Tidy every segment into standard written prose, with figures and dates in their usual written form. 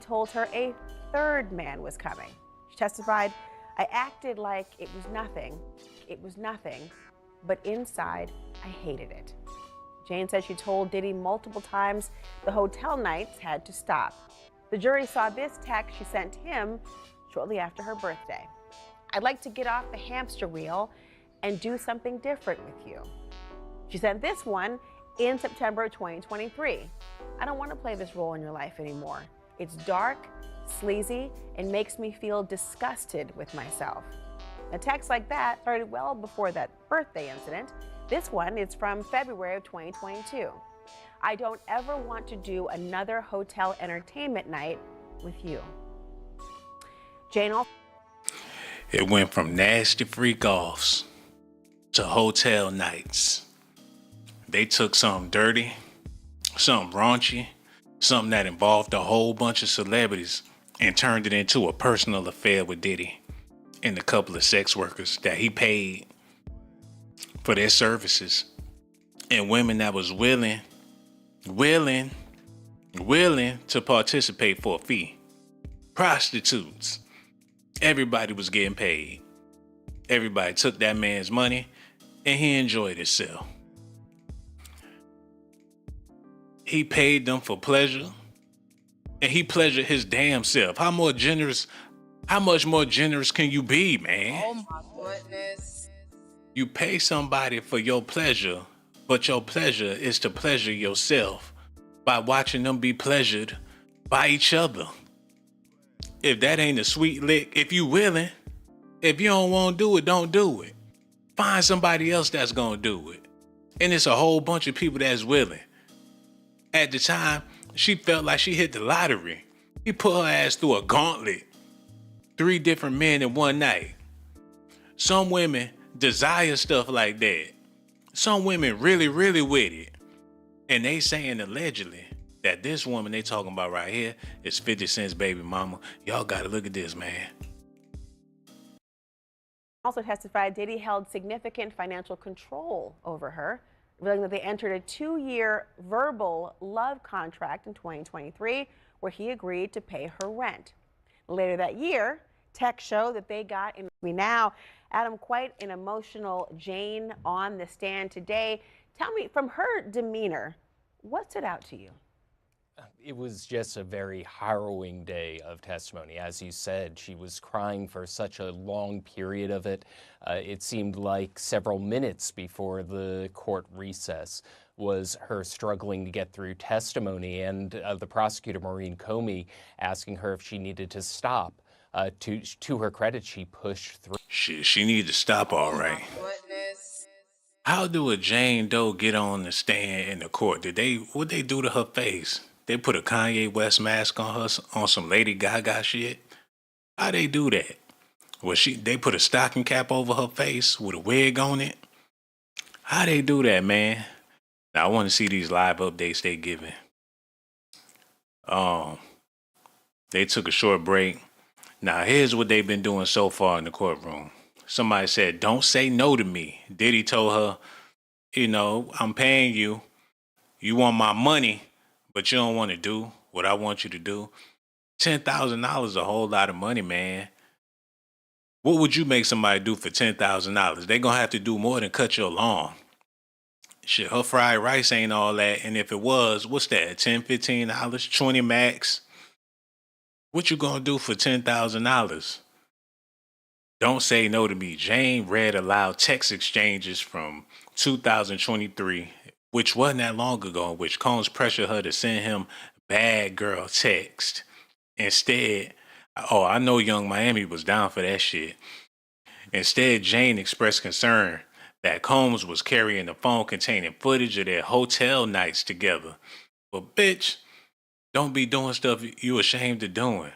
told her a third man was coming. She testified, I acted like it was nothing. It was nothing, but inside, I hated it. Jane said she told Diddy multiple times the hotel nights had to stop. The jury saw this text she sent him shortly after her birthday. I'd like to get off the hamster wheel and do something different with you. She sent this one in September 2023. I don't want to play this role in your life anymore. It's dark, sleazy, and makes me feel disgusted with myself. A text like that started well before that birthday incident. This one is from February of 2022. I don't ever want to do another hotel entertainment night with you. Jane also. It went from nasty freak-offs to hotel nights. They took something dirty, something raunchy, something that involved a whole bunch of celebrities and turned it into a personal affair with Diddy and a couple of sex workers that he paid for their services, and women that was willing to participate for a fee. Prostitutes. Everybody was getting paid. Everybody took that man's money and he enjoyed himself. He paid them for pleasure and he pleasured his damn self. How much more generous can you be, man? Oh my goodness. You pay somebody for your pleasure, but your pleasure is to pleasure yourself by watching them be pleasured by each other. If that ain't a sweet lick, if you willing, if you don't want to do it, don't do it. Find somebody else that's going to do it. And it's a whole bunch of people that's willing. At the time, she felt like she hit the lottery. He put her ass through a gauntlet. 3 different men in one night. Some women desire stuff like that. Some women really with it. And they saying allegedly that this woman they talking about right here is 50 Cent's baby mama. Y'all gotta look at this, man. Also testified Diddy held significant financial control over her, revealing that they entered a 2-year verbal love contract in 2023 where he agreed to pay her rent. Later that year, texts show that they got in. Now, Adam, quite an emotional Jane on the stand today. Tell me, from her demeanor, what stood out to you? It was just a very harrowing day of testimony. As you said, she was crying for such a long period of it. It seemed like several minutes before the court recess was her struggling to get through testimony, and the prosecutor, Maureen Comey, asking her if she needed to stop. To her credit, she pushed through. She needed to stop, all right. Oh my goodness. How do a Jane Doe get on the stand in the court? What'd they do to her face? They put a Kanye West mask on her on some Lady Gaga shit? How they do that? They put a stocking cap over her face with a wig on it? How they do that, man? Now I want to see these live updates they giving. They took a short break. Now here's what they've been doing so far in the courtroom. Somebody said, don't say no to me. Diddy told her, I'm paying you. You want my money, but you don't want to do what I want you to do. $10,000 is a whole lot of money, man. What would you make somebody do for $10,000? They're going to have to do more than cut your lawn. Shit, her fried rice ain't all that. And if it was, what's that? $10, $15, 20 max? What you going to do for $10,000? Don't say no to me. Jane read aloud text exchanges from 2023, which wasn't that long ago, in which Combs pressured her to send him bad girl text. Instead, I know Young Miami was down for that shit. Instead, Jane expressed concern that Combs was carrying a phone containing footage of their hotel nights together. But bitch, don't be doing stuff you ashamed of doing.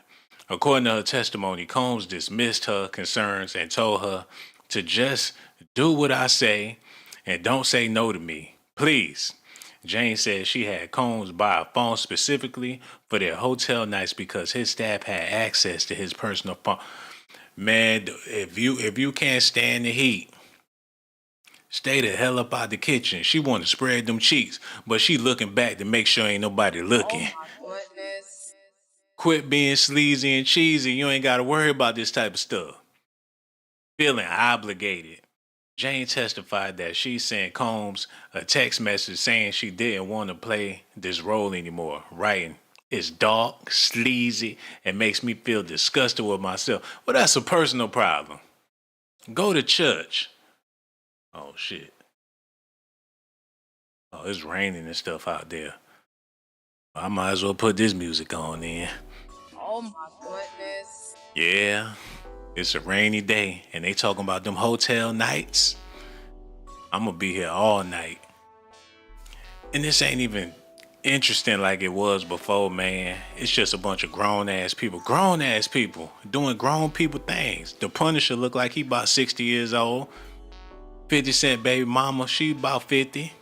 According to her testimony, Combs dismissed her concerns and told her to just do what I say and don't say no to me, please. Jane said she had Combs buy a phone specifically for their hotel nights because his staff had access to his personal phone. Man, if you can't stand the heat, stay the hell up out the kitchen. She want to spread them cheeks, but she looking back to make sure ain't nobody looking. Oh my goodness. Quit being sleazy and cheesy. You ain't got to worry about this type of stuff. Feeling obligated. Jane testified that she sent Combs a text message saying she didn't want to play this role anymore, writing, "It's dark, sleazy, and makes me feel disgusted with myself." Well, that's a personal problem. Go to church. Oh, shit. Oh, it's raining and stuff out there. I might as well put this music on then. Oh my goodness. Yeah, it's a rainy day, and they talking about them hotel nights. I'm gonna be here all night. And this ain't even interesting like it was before, man. It's just a bunch of grown ass people doing grown people things. The Punisher look like he about 60 years old. 50 Cent baby mama, she about 50.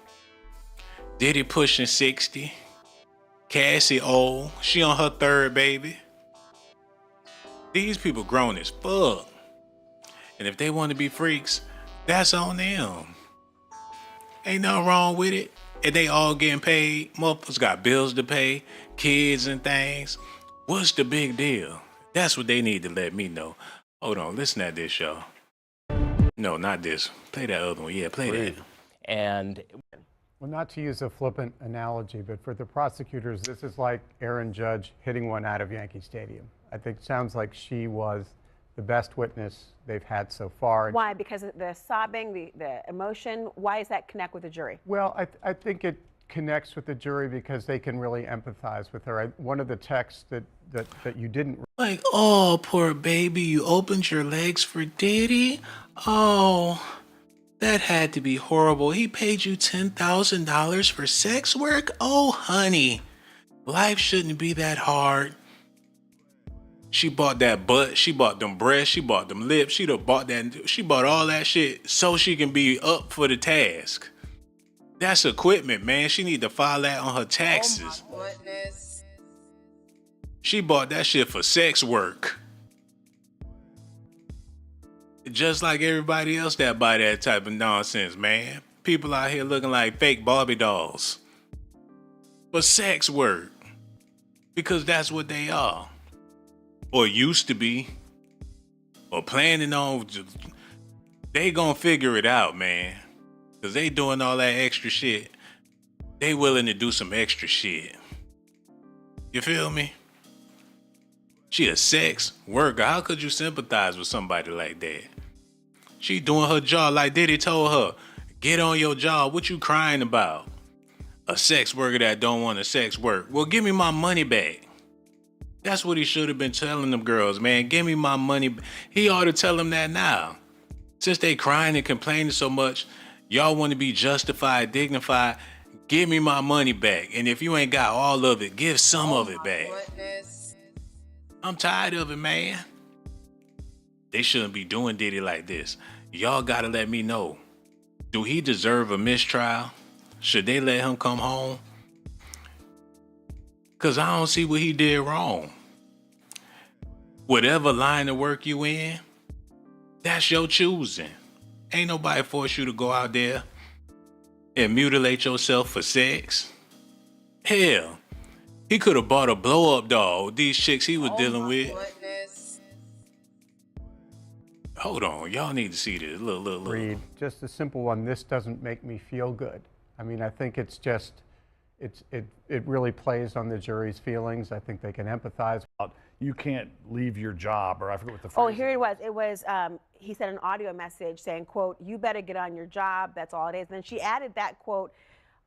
Diddy pushing 60. Cassie old, she on her third baby. These people grown as fuck. And if they want to be freaks, that's on them. Ain't nothing wrong with it. And they all getting paid. Motherfuckers got bills to pay, kids and things. What's the big deal? That's what they need to let me know. Hold on, listen at this, y'all. No, not this. Play that other one. Yeah, play that. And Well, not to use a flippant analogy, but for the prosecutors, this is like Aaron Judge hitting one out of Yankee Stadium. I think it sounds like she was the best witness they've had so far. Why? Because of the sobbing, the emotion. Why does that connect with the jury? Well, I think it connects with the jury because they can really empathize with her. One of the texts that you didn't. Like, oh, poor baby, you opened your legs for Diddy? Oh, that had to be horrible. He paid you $10,000 for sex work? Oh, honey, life shouldn't be that hard. She bought that butt, she bought them breasts, she bought them lips, she bought all that shit so she can be up for the task. That's equipment, man. She need to file that on her taxes. Oh my goodness. She bought that shit for sex work. Just like everybody else that buy that type of nonsense, man. People out here looking like fake Barbie dolls. For sex work. Because that's what they are. Or used to be. Or planning on. They gonna figure it out, man. Because they doing all that extra shit. They willing to do some extra shit. You feel me? She a sex worker. How could you sympathize with somebody like that? She doing her job like Diddy told her. Get on your job. What you crying about? A sex worker that don't want to sex work. Well, give me my money back. That's what he should have been telling them girls, man. Give me my money. He ought to tell them that now. Since they crying and complaining so much, y'all want to be justified, dignified. Give me my money back. And if you ain't got all of it, give some of it back. Goodness. I'm tired of it, man. They shouldn't be doing Diddy like this. Y'all gotta let me know. Do he deserve a mistrial? Should they let him come home? Cause I don't see what he did wrong. Whatever line of work you in, that's your choosing. Ain't nobody force you to go out there and mutilate yourself for sex. Hell, he could have bought a blow-up doll. These chicks he was dealing with. Goodness. Hold on, y'all need to see this. Look. Read just a simple one. This doesn't make me feel good. I mean, I think it's just, it really plays on the jury's feelings. I think they can empathize. You can't leave your job, or I forget what the phrase Oh, here it was. It was, he sent an audio message saying, quote, "You better get on your job. That's all it is." And then she added that quote,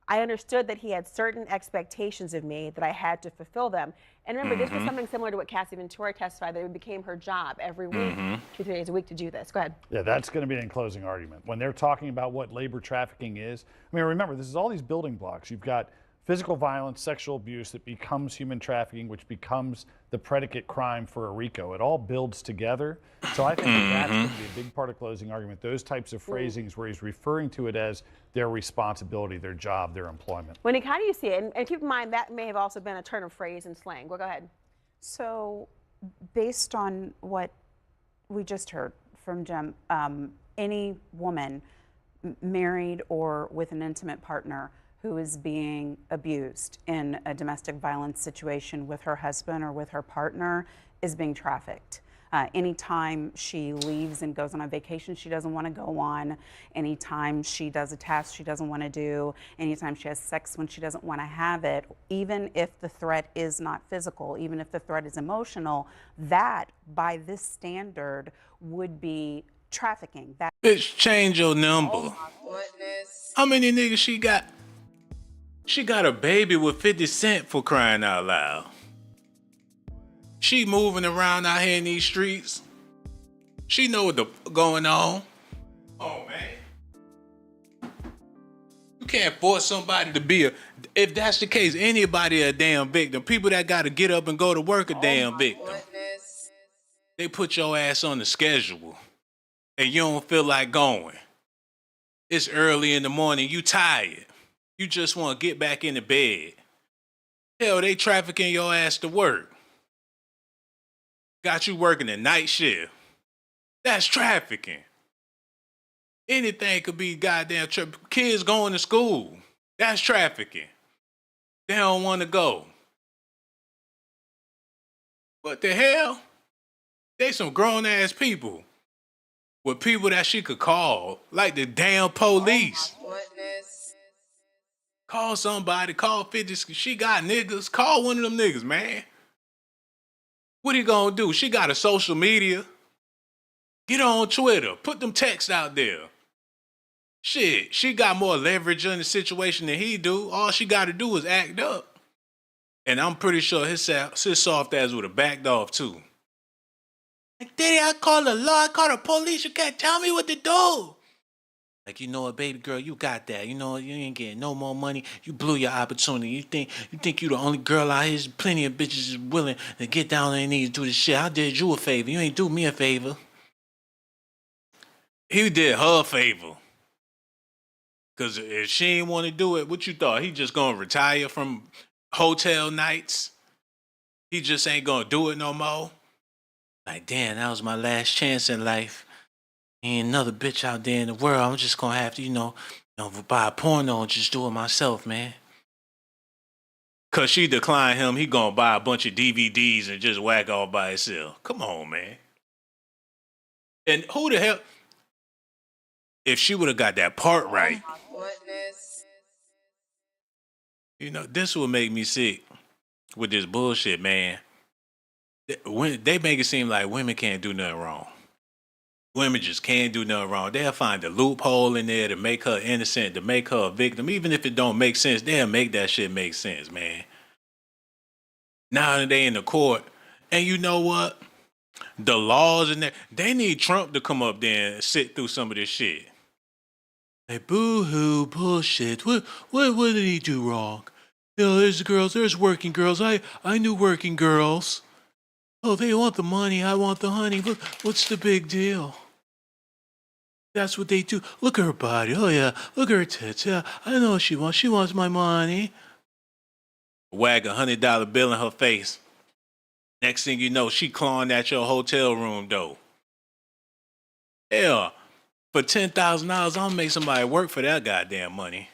"I understood that he had certain expectations of me, that I had to fulfill them." And remember, this was something similar to what Cassie Ventura testified, that it became her job every week, 2-3 days a week to do this. Go ahead. Yeah, that's going to be in closing argument. When they're talking about what labor trafficking is, I mean, remember, this is all these building blocks. You've got physical violence, sexual abuse that becomes human trafficking, which becomes the predicate crime for a RICO. It all builds together. So I think that's going to be a big part of closing argument. Those types of phrasings where he's referring to it as their responsibility, their job, their employment. Monique, how do you see it? And keep in mind, that may have also been a turn of phrase and slang. Well, go ahead. So, based on what we just heard from Jim, any woman married or with an intimate partner who is being abused in a domestic violence situation with her husband or with her partner is being trafficked. Anytime she leaves and goes on a vacation she doesn't want to go on, anytime she does a task she doesn't want to do, anytime she has sex when she doesn't want to have it, even if the threat is not physical, even if the threat is emotional, that by this standard would be trafficking. That Bitch, change your number. Oh my goodness. How many niggas she got? She got a baby with 50 Cent, for crying out loud. She moving around out here in these streets. She know what the going on. Oh man. You can't force somebody to be if that's the case, anybody a damn victim. People that gotta get up and go to work a damn victim. Goodness. They put your ass on the schedule and you don't feel like going. It's early in the morning, you tired. You just want to get back into bed. Hell, they trafficking your ass to work. Got you working a night shift. That's trafficking. Anything could be goddamn kids going to school. That's trafficking. They don't want to go. What the hell? They some grown ass people. With people that she could call. Like the damn police. Oh my goodness. Call somebody, call 50. She got niggas. Call one of them niggas, man. What he gonna do? She got a social media. Get on Twitter. Put them texts out there. Shit, she got more leverage in the situation than he do. All she got to do is act up. And I'm pretty sure his soft ass would have backed off too. Like, Diddy, I call the law, I call the police. You can't tell me what to do. Like, you know what, baby girl, you got that. You know, you ain't getting no more money. You blew your opportunity. You think you the only girl out here. There's plenty of bitches willing to get down on their knees and do this shit. I did you a favor. You ain't do me a favor. He did her a favor. Because if she ain't want to do it, what you thought? He just going to retire from hotel nights? He just ain't going to do it no more? Like, damn, that was my last chance in life. Ain't another bitch out there in the world. I'm just gonna have to, buy a porno and just do it myself, man. Cause she declined him, he gonna buy a bunch of DVDs and just whack off by himself. Come on, man. And who the hell? If she would have got that part right, Oh my goodness. this would make me sick with this bullshit, man. They make it seem like women can't do nothing wrong. Women just can't do nothing wrong. They'll find a loophole in there to make her innocent, to make her a victim. Even if it don't make sense, they'll make that shit make sense, man. Now that they in the court, and you know what? The laws in there, they need Trump to come up there and sit through some of this shit. Like, boo-hoo, bullshit. What did he do wrong? There's girls, there's working girls. I knew working girls. Oh, they want the money, I want the honey. Look, what's the big deal? That's what they do. Look at her body. Oh, yeah. Look at her tits. Yeah, I know what she wants. She wants my money. Wag $100 bill in her face. Next thing you know, she clawing at your hotel room, though. Hell, for $10,000, I'll make somebody work for that goddamn money.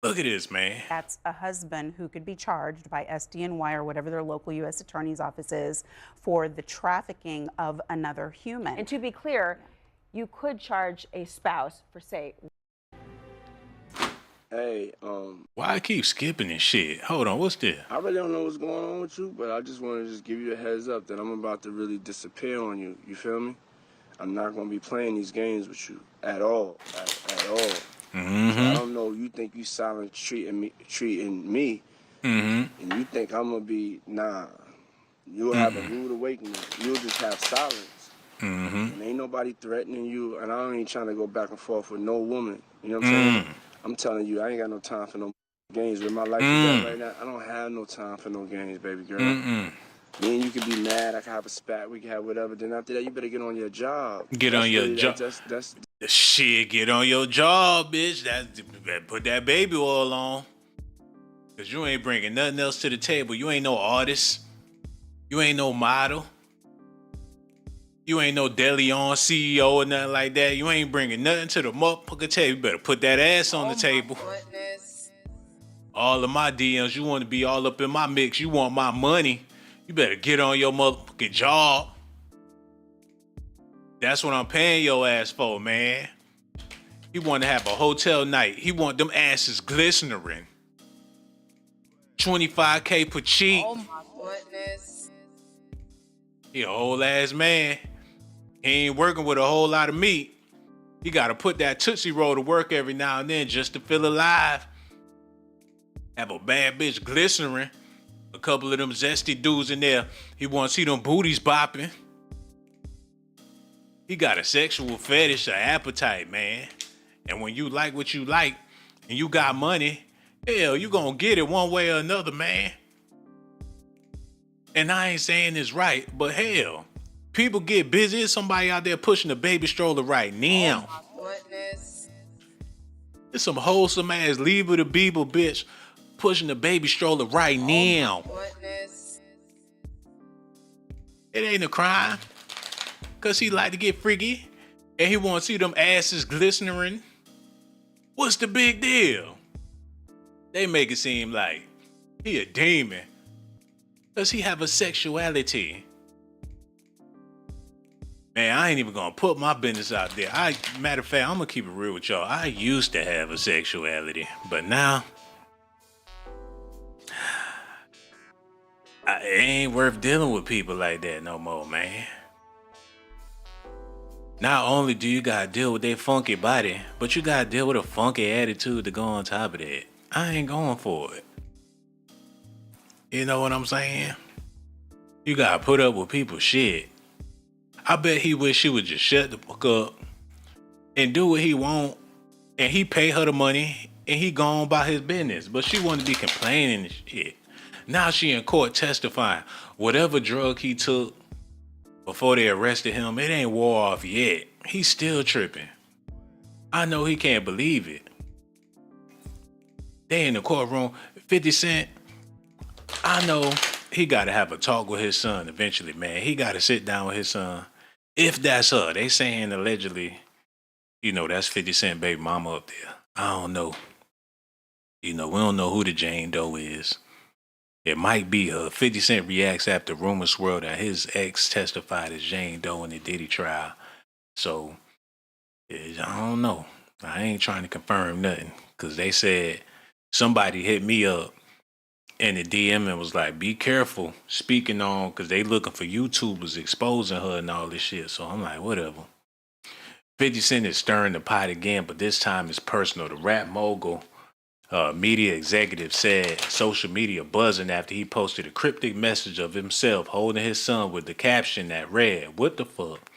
Look at this, man. That's a husband who could be charged by SDNY or whatever their local U.S. Attorney's office is for the trafficking of another human. And to be clear, you could charge a spouse for, say, Hey, Why I keep skipping this shit? Hold on, what's this? I really don't know what's going on with you, but I just want to just give you a heads up that I'm about to really disappear on you. You feel me? I'm not going to be playing these games with you at all, at all. Mm-hmm. So I don't know. You think you silent treating me, Mm-hmm. and you think I'm gonna be You'll have a rude awakening. You'll just have silence. Mm-hmm. And ain't nobody threatening you, and I ain't trying to go back and forth with no woman. You know what I'm saying? I'm telling you, I ain't got no time for no games. With my life is right now, I don't have no time for no games, baby girl. Me and you can be mad. I can have a spat. We can have whatever. Then after that, you better get on your job. Get on your job. That's Shit, get on your job, bitch. Put that baby oil on. Cause you ain't bringing nothing else to the table. You ain't no artist. You ain't no model. You ain't no DeLeon CEO or nothing like that. You ain't bringing nothing to the motherfucker table. You better put that ass on the table. Goodness. all of my DMs. You want to be all up in my mix. You want my money. You better get on your motherfucking job. That's what I'm paying your ass for, man. He want to have a hotel night. He want them asses glistening. $25K per cheek. Oh my goodness. He a whole ass man. He ain't working with a whole lot of meat. He got to put that Tootsie Roll to work every now and then just to feel alive. Have a bad bitch glistening. A couple of them zesty dudes in there. He want to see them booties bopping. He got a sexual fetish, an appetite, man. And when you like what you like and you got money, hell, you gonna get it one way or another, man. And I ain't saying this right, but hell, people get busy. There's somebody out there pushing a baby stroller right now. Oh my goodness. There's some wholesome ass Leave It a Beeble bitch pushing the baby stroller right now. Oh my goodness. It ain't a crime. Cause he like to get freaky and he want to see them asses glistening. What's the big deal? They make it seem like he a demon. Cause he have a sexuality. Man, I ain't even gonna put my business out there. Matter of fact, I'm gonna keep it real with y'all. I used to have a sexuality, but now it ain't worth dealing with people like that no more, man. Not only do you gotta deal with their funky body, but you gotta deal with a funky attitude to go on top of that. I ain't going for it. You know what I'm saying? You gotta put up with people's shit. I bet he wish she would just shut the fuck up and do what he want, and he pay her the money and he gone about his business. But she wanted to be complaining and shit. Now she in court testifying. Whatever drug he took before they arrested him, it ain't wore off yet. He's still tripping. I know he can't believe it. They in the courtroom, 50 Cent, I know he gotta have a talk with his son eventually, man. He gotta sit down with his son. If that's her, they saying allegedly, that's 50 Cent baby mama up there. I don't know. We don't know who the Jane Doe is. It might be her. 50 Cent reacts after rumors swirl that his ex testified as Jane Doe in the Diddy trial. So, I don't know. I ain't trying to confirm nothing. Because they said somebody hit me up in the DM and was like, be careful speaking on, because they looking for YouTubers exposing her and all this shit. So I'm like, whatever. 50 Cent is stirring the pot again, but this time it's personal. The rap mogul media executive said social media buzzing after he posted a cryptic message of himself holding his son with the caption that read, "What the fuck?"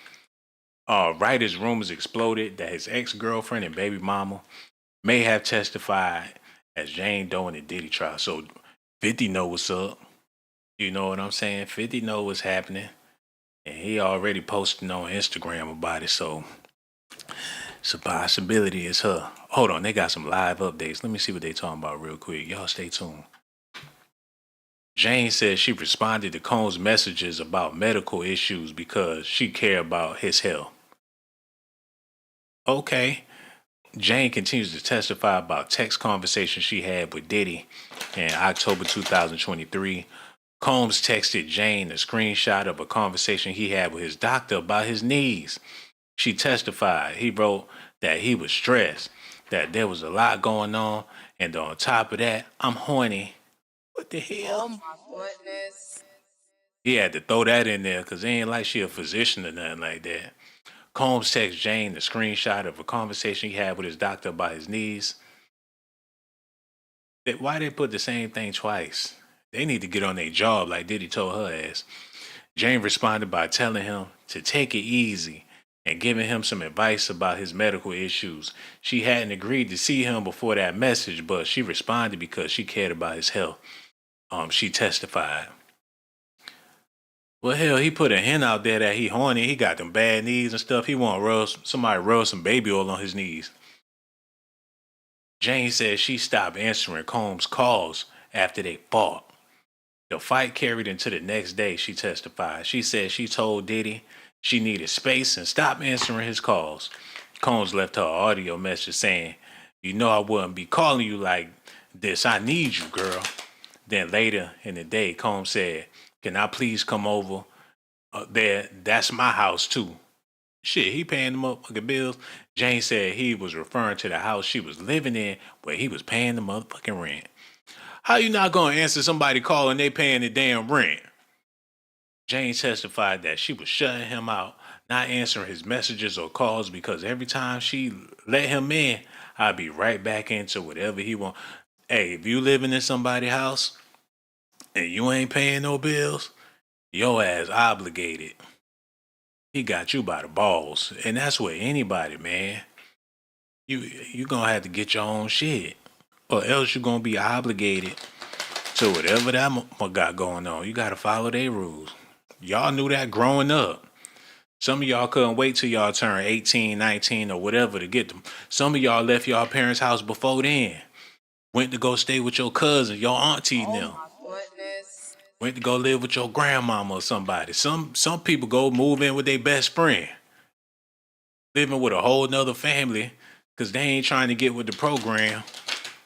Right as rumors exploded that his ex-girlfriend and baby mama may have testified as Jane Doe in the Diddy trial. So 50 know what's up. You know what I'm saying? 50 know what's happening. And he already posting on Instagram about it. So it's a possibility it's her. Hold on, they got some live updates. Let me see what they talking about real quick. Y'all stay tuned. Jane says she responded to Combs' messages about medical issues because she cared about his health. Okay. Jane continues to testify about text conversations she had with Diddy in October 2023. Combs texted Jane a screenshot of a conversation he had with his doctor about his knees. She testified. He wrote that he was stressed, that there was a lot going on, and on top of that, I'm horny. What the hell? Oh my goodness. He had to throw that in there because it ain't like she a physician or nothing like that. Combs texted Jane a screenshot of a conversation he had with his doctor about his knees. Why they put the same thing twice? They need to get on their job like Diddy told her ass. Jane responded by telling him to take it easy and giving him some advice about his medical issues. She hadn't agreed to see him before that message, but she responded because she cared about his health. She testified. Well, hell, he put a hint out there that he horny. He got them bad knees and stuff. He want somebody rub some baby oil on his knees. Jane says she stopped answering Combs' calls after they fought. The fight carried into the next day, she testified. She said she told Diddy she needed space and stopped answering his calls. Combs left her an audio message saying, I wouldn't be calling you like this. I need you, girl. Then later in the day, Combs said, can I please come over there? That's my house too. Shit, he paying the motherfucking bills. Jane said he was referring to the house she was living in where he was paying the motherfucking rent. How you not gonna answer somebody calling they paying the damn rent? Jane testified that she was shutting him out, not answering his messages or calls because every time she let him in, I'd be right back into whatever he want. Hey, if you living in somebody's house and you ain't paying no bills, your ass obligated. He got you by the balls. And that's with anybody, man. You gonna have to get your own shit. Or else you gonna be obligated to whatever that got going on. You gotta follow their rules. Y'all knew that growing up. Some of y'all couldn't wait till y'all turn 18, 19, or whatever to get them. Some of y'all left y'all parents' house before then. Went to go stay with your cousin, your auntie and them. Goodness. Went to go live with your grandmama or somebody. Some people go move in with their best friend. Living with a whole nother family because they ain't trying to get with the program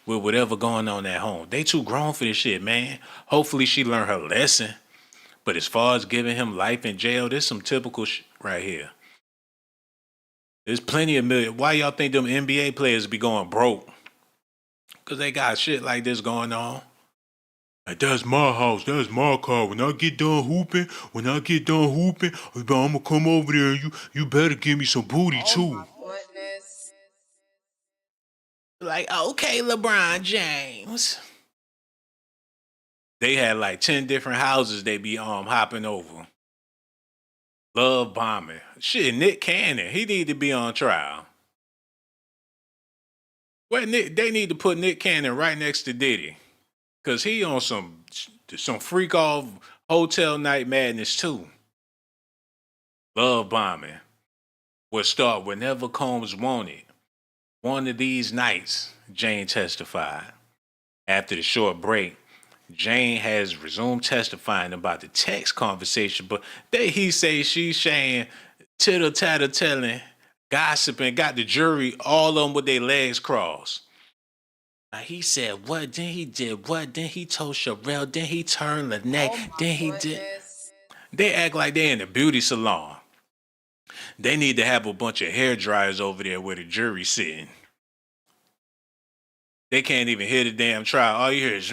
with whatever going on at home. They too grown for this shit, man. Hopefully she learned her lesson. But as far as giving him life in jail, there's some typical shit right here. There's plenty of million. Why y'all think them NBA players be going broke? Because they got shit like this going on. Like, that's my house. That's my car. When I get done hooping, I'm going to come over there and you better give me some booty too. Goodness. Like, okay, LeBron James. They had like 10 different houses they be hopping over. Love bombing. Shit, Nick Cannon, he need to be on trial. Well, they need to put Nick Cannon right next to Diddy. Cause he on some freak off hotel night madness too. Love bombing would start whenever Combs wanted. One of these nights, Jane testified. After the short break, Jane has resumed testifying about the text conversation, but he say she's saying, tittle tatter telling, gossiping, got the jury all of them with their legs crossed. Now he said what, then he did what, then he told Sherelle, then he turned the neck, then he did. They act like they in the beauty salon. They need to have a bunch of hair dryers over there where the jury's sitting. They can't even hear the damn trial. All you hear is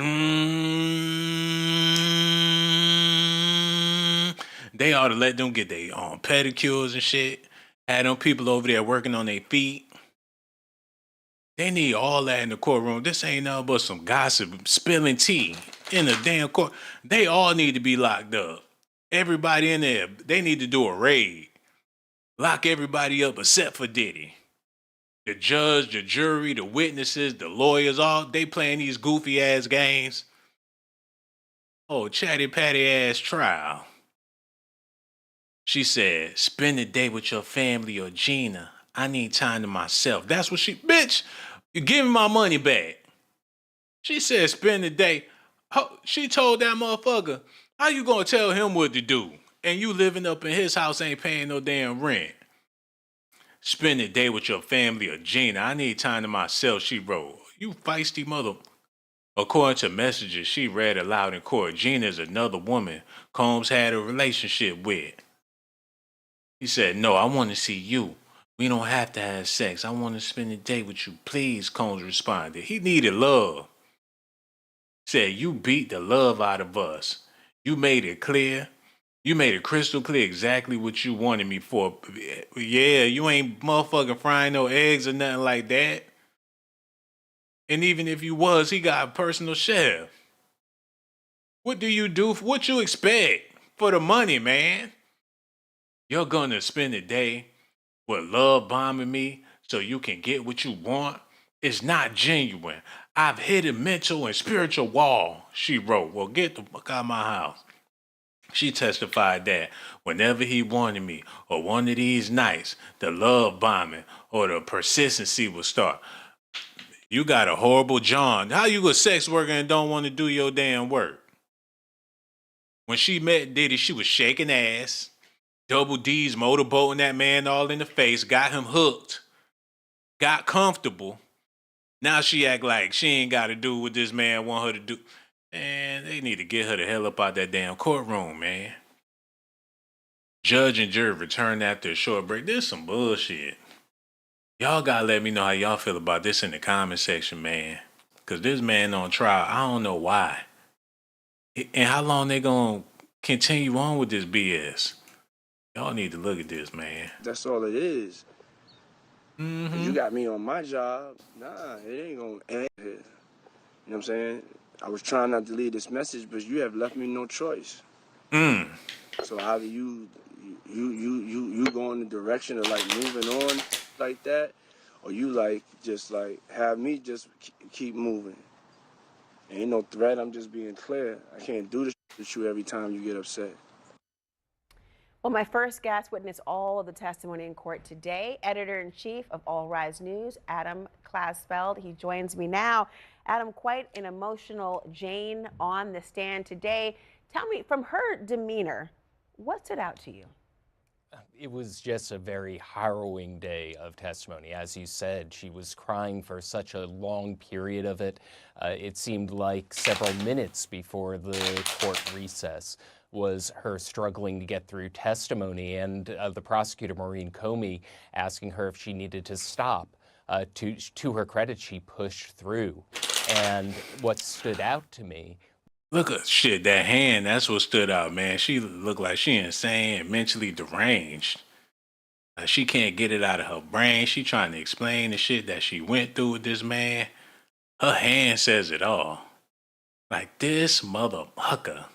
They ought to let them get their pedicures and shit. Had them people over there working on their feet. They need all that in the courtroom. This ain't nothing but some gossip, spilling tea in the damn court. They all need to be locked up. Everybody in there, they need to do a raid. Lock everybody up except for Diddy. The judge, the jury, the witnesses, the lawyers, all they playing these goofy ass games. Oh, chatty patty ass trial. She said, spend the day with your family or Gina. I need time to myself. That's what bitch, you give me my money back. She said, spend the day. She told that motherfucker, how you gonna tell him what to do? And you living up in his house ain't paying no damn rent. Spend the day with your family or Gina. I need time to myself, she wrote. You feisty mother. According to messages she read aloud in court, Gina is another woman Combs had a relationship with. He said, no, I want to see you. We don't have to have sex. I want to spend the day with you. Please, Combs responded. He needed love. Said, you beat the love out of us. You made it clear. You made it crystal clear exactly what you wanted me for. Yeah, you ain't motherfucking frying no eggs or nothing like that. And even if you was, he got a personal chef. What do you do? What you expect for the money, man? You're gonna spend the day with love bombing me so you can get what you want? It's not genuine. I've hit a mental and spiritual wall, she wrote. Well, get the fuck out of my house. She testified that whenever he wanted me or one of these nights, the love bombing or the persistency would start. You got a horrible John. How you a sex worker and don't want to do your damn work? When she met Diddy, she was shaking ass. Double D's motorboating that man all in the face, got him hooked, got comfortable. Now she act like she ain't got to do what this man want her to do. Man, they need to get her the hell up out that damn courtroom, man. Judge and jury return after a short break. This some bullshit. Y'all gotta let me know how y'all feel about this in the comment section, man. Cause this man on trial, I don't know why. And how long they gonna continue on with this BS? Y'all need to look at this, man. That's all it is. Mm-hmm. You got me on my job. Nah, it ain't gonna end here. You know what I'm saying? I was trying not to leave this message, but you have left me no choice. So how do you go in the direction of like moving on like that, or you like just like have me just keep moving? Ain't no threat. I'm just being clear. I can't do this with you every time you get upset. Well, my first guest witnessed all of the testimony in court today. Editor-in-chief of All Rise News, Adam Clasfeld. He joins me now. Adam, quite an emotional Jane on the stand today. Tell me, from her demeanor, what stood out to you? It was just a very harrowing day of testimony. As you said, she was crying for such a long period of it. It seemed like several minutes before the court recess was her struggling to get through testimony, and the prosecutor, Maureen Comey, asking her if she needed to stop. To her credit, she pushed through. And what stood out to me, Look at shit, that hand, that's what stood out, man. She looked like she insane and mentally deranged. She can't get it out of her brain. She trying to explain the shit that she went through with this man. Her hand says it all. Like this motherfucker.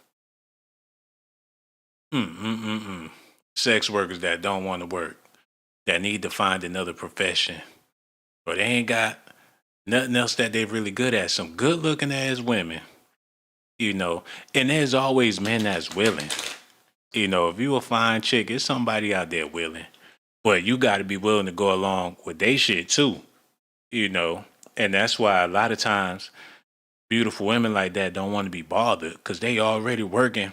Sex workers that don't want to work, that need to find another profession, or they ain't got nothing else that they're really good at. Some good looking ass women, you know, and there's always men that's willing. You know, if you a fine chick, it's somebody out there willing. But you got to be willing to go along with they shit too, you know. And that's why a lot of times beautiful women like that don't want to be bothered because they already working,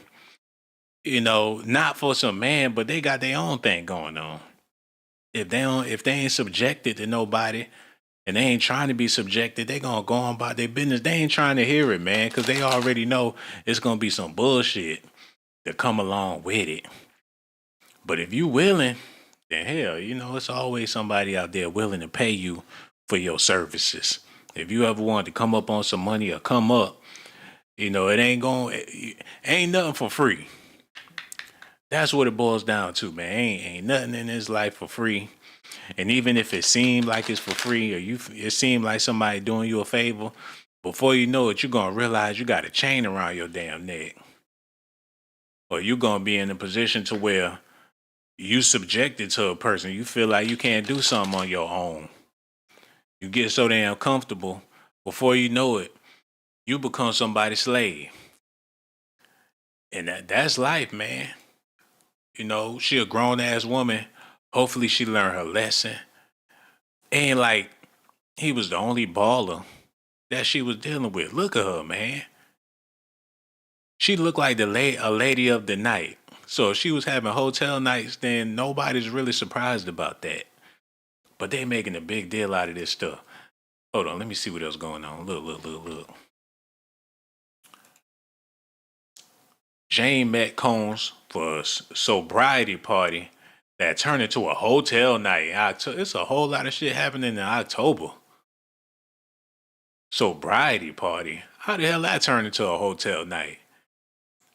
you know, not for some man, but they got their own thing going on. If they ain't subjected to nobody and they ain't trying to be subjected, they gonna go on about their business. They ain't trying to hear it, man, because they already know it's gonna be some bullshit to come along with it. But if you willing, then hell, you know, it's always somebody out there willing to pay you for your services. If you ever want to come up on some money or come up, you know, ain't nothing for free. That's what it boils down to, man. Ain't nothing in this life for free. And even if it seemed like it's for free, or it seemed like somebody doing you a favor, before you know it, you're gonna realize you got a chain around your damn neck, or you're gonna be in a position to where you subjected to a person. You feel like you can't do something on your own. You get so damn comfortable. Before you know it, you become somebody's slave. And that's life, man. You know, she a grown ass woman. Hopefully she learned her lesson. Ain't like he was the only baller that she was dealing with. Look at her, man. She looked like a lady of the night. So if she was having hotel nights, then nobody's really surprised about that. But they making a big deal out of this stuff. Hold on, let me see what else going on. Look. Jane met Combs for a sobriety party that turned into a hotel night. It's a whole lot of shit happening in October. Sobriety party? How the hell that turned into a hotel night?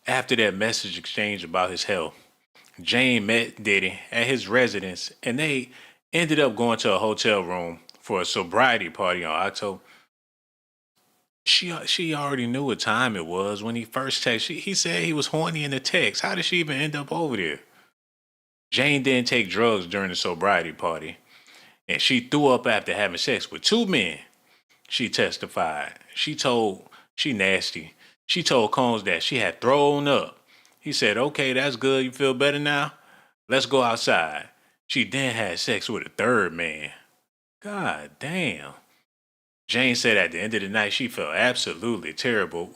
After that message exchange about his health, Jane met Diddy at his residence and they ended up going to a hotel room for a sobriety party on October. She already knew what time it was when he first texted. He said he was horny in the text. How did she even end up over there? Jane didn't take drugs during the sobriety party, and she threw up after having sex with two men. She testified. She nasty. She told Combs that she had thrown up. He said, okay, that's good. You feel better now? Let's go outside. She then had sex with a third man. God damn. Jane said at the end of the night, she felt absolutely terrible.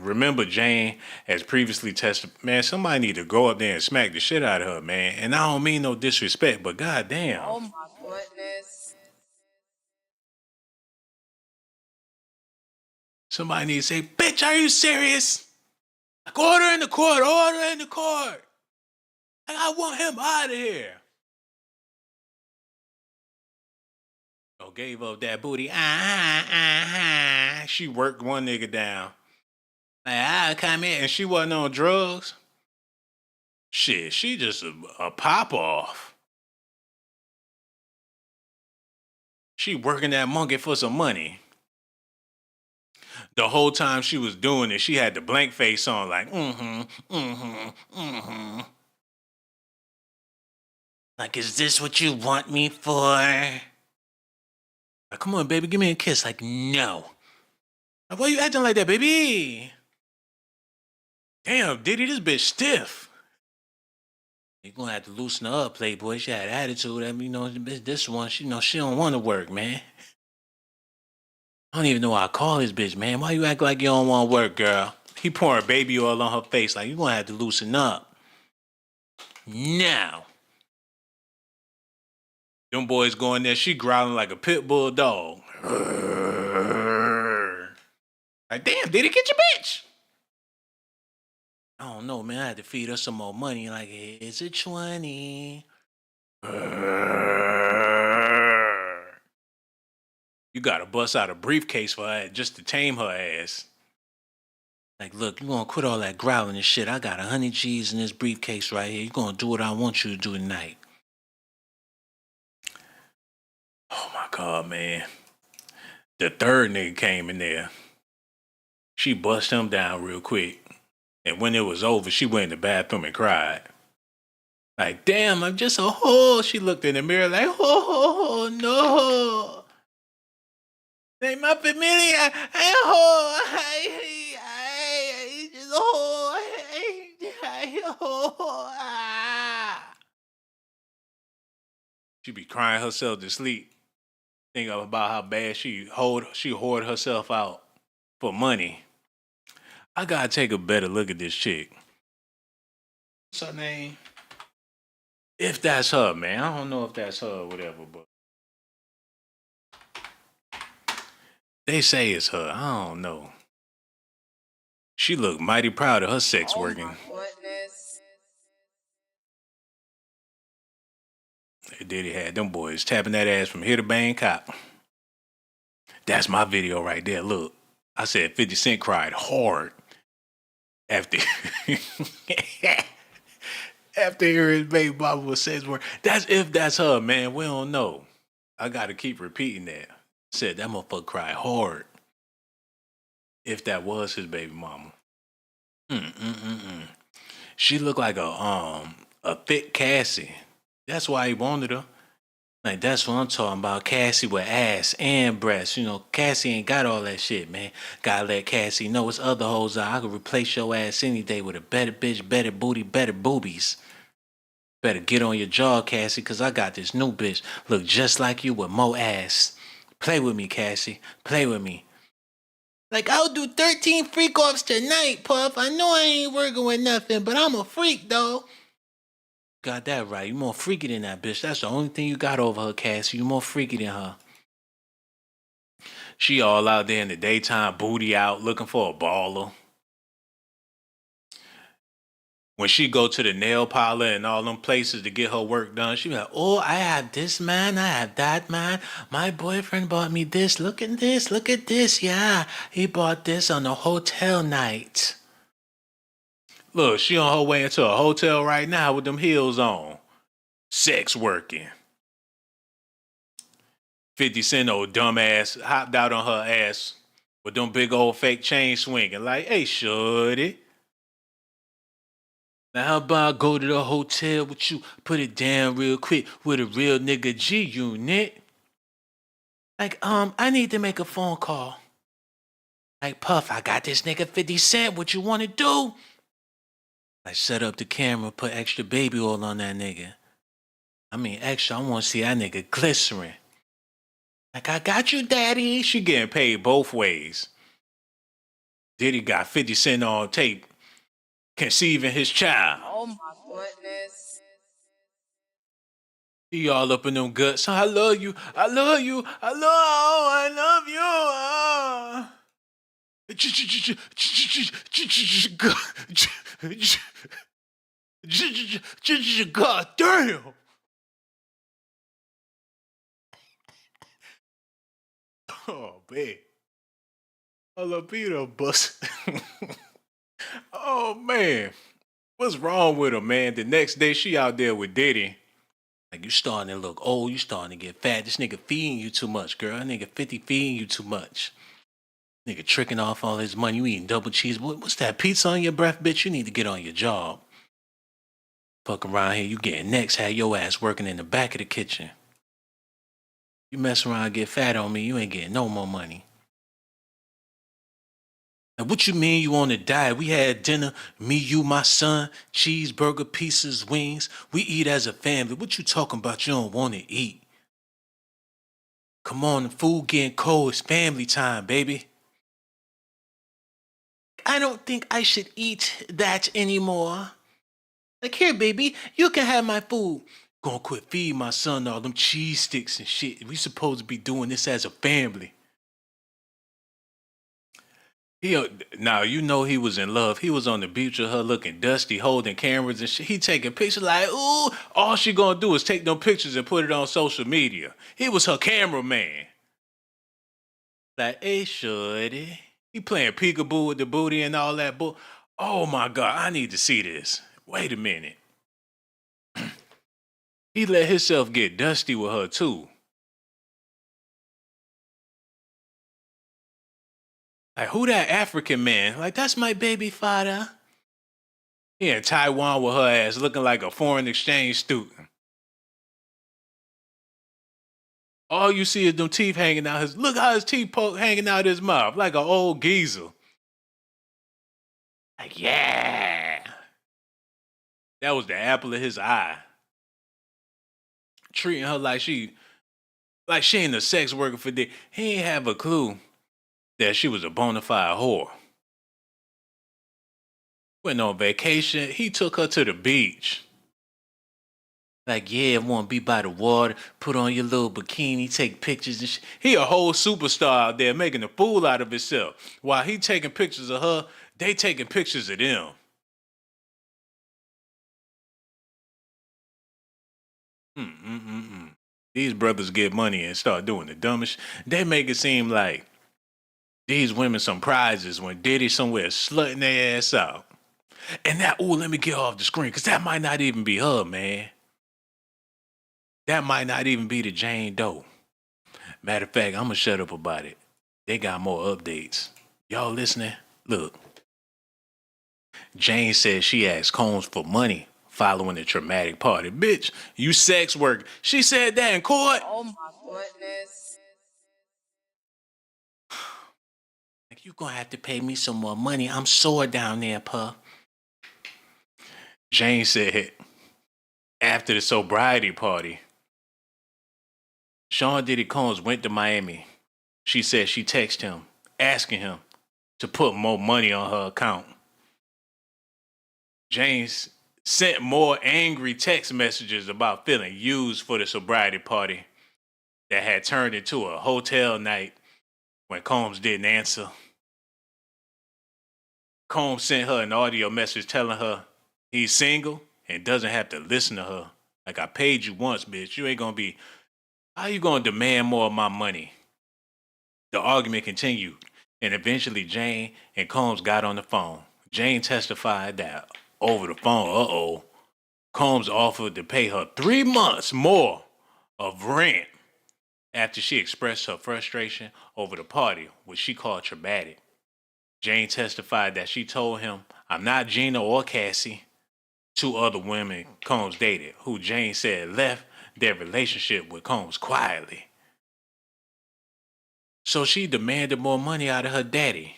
remember Jane has previously tested. Man, somebody need to go up there and smack the shit out of her, man. And I don't mean no disrespect, but goddamn. Oh my goodness. Somebody need to say, bitch, are you serious? Like, order in the court, order in the court. Like, I want him out of here. Oh, gave up that booty. She worked one nigga down. Like, I come in, and she wasn't on drugs. Shit, she just a pop off. She working that monkey for some money. The whole time she was doing it, she had the blank face on, like, Like, is this what you want me for? Like, come on, baby, give me a kiss. Like, no. Like, why you acting like that, baby? Damn, Diddy, this bitch stiff. You gonna have to loosen her up, playboy. She had attitude. I mean, this one, she don't want to work, man. I don't even know why I call this bitch, man. Why you act like you don't want to work, girl? He pouring baby oil on her face. Like, you gonna have to loosen up. Now. Them boys going there, she growling like a pit bull dog. Like, damn, Diddy, get your bitch. I don't know, man. I had to feed her some more money. Like, here's a 20. You gotta bust out a briefcase for her just to tame her ass. Like, look, you gonna quit all that growling and shit. I got 100 G's in this briefcase right here. You gonna do what I want you to do tonight. Oh my God, man. The third nigga came in there. She bust him down real quick. And when it was over, she went in the bathroom and cried. Like, damn, I'm just a whore. She looked in the mirror like, oh, no. Like, my familia, I'm a whore. I just a whore. I whore. She be crying herself to sleep. Think about how bad she hoard herself out for money. I gotta take a better look at this chick. What's her name? If that's her, man. I don't know if that's her or whatever, but they say it's her. I don't know. She looked mighty proud of her sex working. Oh my goodness. Diddy had them boys tapping that ass from here to Bangkok. That's my video right there. Look, I said 50 Cent cried hard after after hearing his baby mama was sex work. That's if that's her, man. We don't know. I gotta keep repeating that. Said that motherfucker cried hard. If that was his baby mama. She looked like a thick Cassie. That's why he wanted her. Like, that's what I'm talking about. Cassie with ass and breasts. You know, Cassie ain't got all that shit, man. Gotta let Cassie know it's other hoes out. I could replace your ass any day with a better bitch, better booty, better boobies. Better get on your jaw, Cassie, because I got this new bitch. Look just like you with more ass. Play with me, Cassie. Play with me. Like, I'll do 13 freak-offs tonight, Puff. I know I ain't working with nothing, but I'm a freak, though. Got that right. You more freaky than that bitch. That's the only thing you got over her, Cassie. You more freaky than her. She all out there in the daytime, booty out, looking for a baller. When she go to the nail parlor and all them places to get her work done, she be like, oh, I have this man, I have that man. My boyfriend bought me this. Look at this. Yeah, he bought this on a hotel night. Look, she on her way into a hotel right now with them heels on. Sex working. 50 Cent old dumbass hopped out on her ass with them big old fake chain swinging. Like, hey, shorty. Now, how about I go to the hotel with you, put it down real quick with a real nigga G unit? Like, I need to make a phone call. Like, Puff, I got this nigga 50 Cent. What you want to do? I set up the camera, put extra baby oil on that nigga. I mean, extra, I want to see that nigga glycerin. Like, I got you, daddy. She getting paid both ways. Diddy got 50 Cent on tape conceiving his child. Oh my goodness. He all up in them guts. I love you. I love you. I love you. God damn. Oh, man. Jalapeno bust. Oh, man. What's wrong with her, man? The next day, she out there with Diddy. Like, you starting to look old. You starting to get fat. This nigga feeding you too much, girl. Nigga 50 feeding you too much. Nigga tricking off all his money. You eating double cheese. What's that, pizza on your breath, bitch? You need to get on your job. Fuck around here. You getting next. Have your ass working in the back of the kitchen. You mess around and get fat on me, you ain't getting no more money. Now, what you mean you on a diet? We had dinner, me, you, my son, cheeseburger, pieces, wings. We eat as a family. What you talking about you don't want to eat? Come on, the food getting cold. It's family time, baby. I don't think I should eat that anymore. Like, here, baby, you can have my food. Gonna quit feeding my son all them cheese sticks and shit. We supposed to be doing this as a family. Now you know he was in love. He was on the beach with her looking dusty, holding cameras and shit. He taking pictures like, ooh, all she gonna do is take them pictures and put it on social media. He was her cameraman. Like, hey, shorty. He playing peekaboo with the booty and all that. Oh my God, I need to see this. Wait a minute. He let himself get dusty with her too. Like, who that African man? Like, that's my baby father. He in Taiwan with her ass looking like a foreign exchange student. All you see is them teeth hanging out look how his teeth hanging out his mouth like an old geezer. Like, yeah. That was the apple of his eye. Treating her like she ain't a sex worker for dick. He ain't have a clue that she was a bona fide whore. Went on vacation. He took her to the beach. Like, yeah, want to be by the water, put on your little bikini, take pictures and shit. He a whole superstar out there making a fool out of himself. While he taking pictures of her, they taking pictures of them. These brothers get money and start doing the dumbest. They make it seem like these women some prizes when Diddy somewhere slutting their ass out. And that, let me get off the screen, because that might not even be her, man. That might not even be the Jane Doe. Matter of fact, I'm going to shut up about it. They got more updates. Y'all listening? Look. Jane said she asked Combs for money following the traumatic party. Bitch, you sex worker. She said that in court. Oh my goodness. Like, you going to have to pay me some more money. I'm sore down there, puh. Jane said after the sobriety party, Sean Diddy Combs went to Miami. She said she texted him, asking him to put more money on her account. James sent more angry text messages about feeling used for the sobriety party that had turned into a hotel night when Combs didn't answer. Combs sent her an audio message telling her he's single and doesn't have to listen to her. Like, I paid you once, bitch. You ain't gonna be... How you gonna demand more of my money? The argument continued, and eventually Jane and Combs got on the phone. Jane testified that over the phone, Combs offered to pay her 3 months more of rent after she expressed her frustration over the party, which she called traumatic. Jane testified that she told him, I'm not Gina or Cassie, 2 other women Combs dated, who Jane said left their relationship with Combs quietly. So she demanded more money out of her daddy.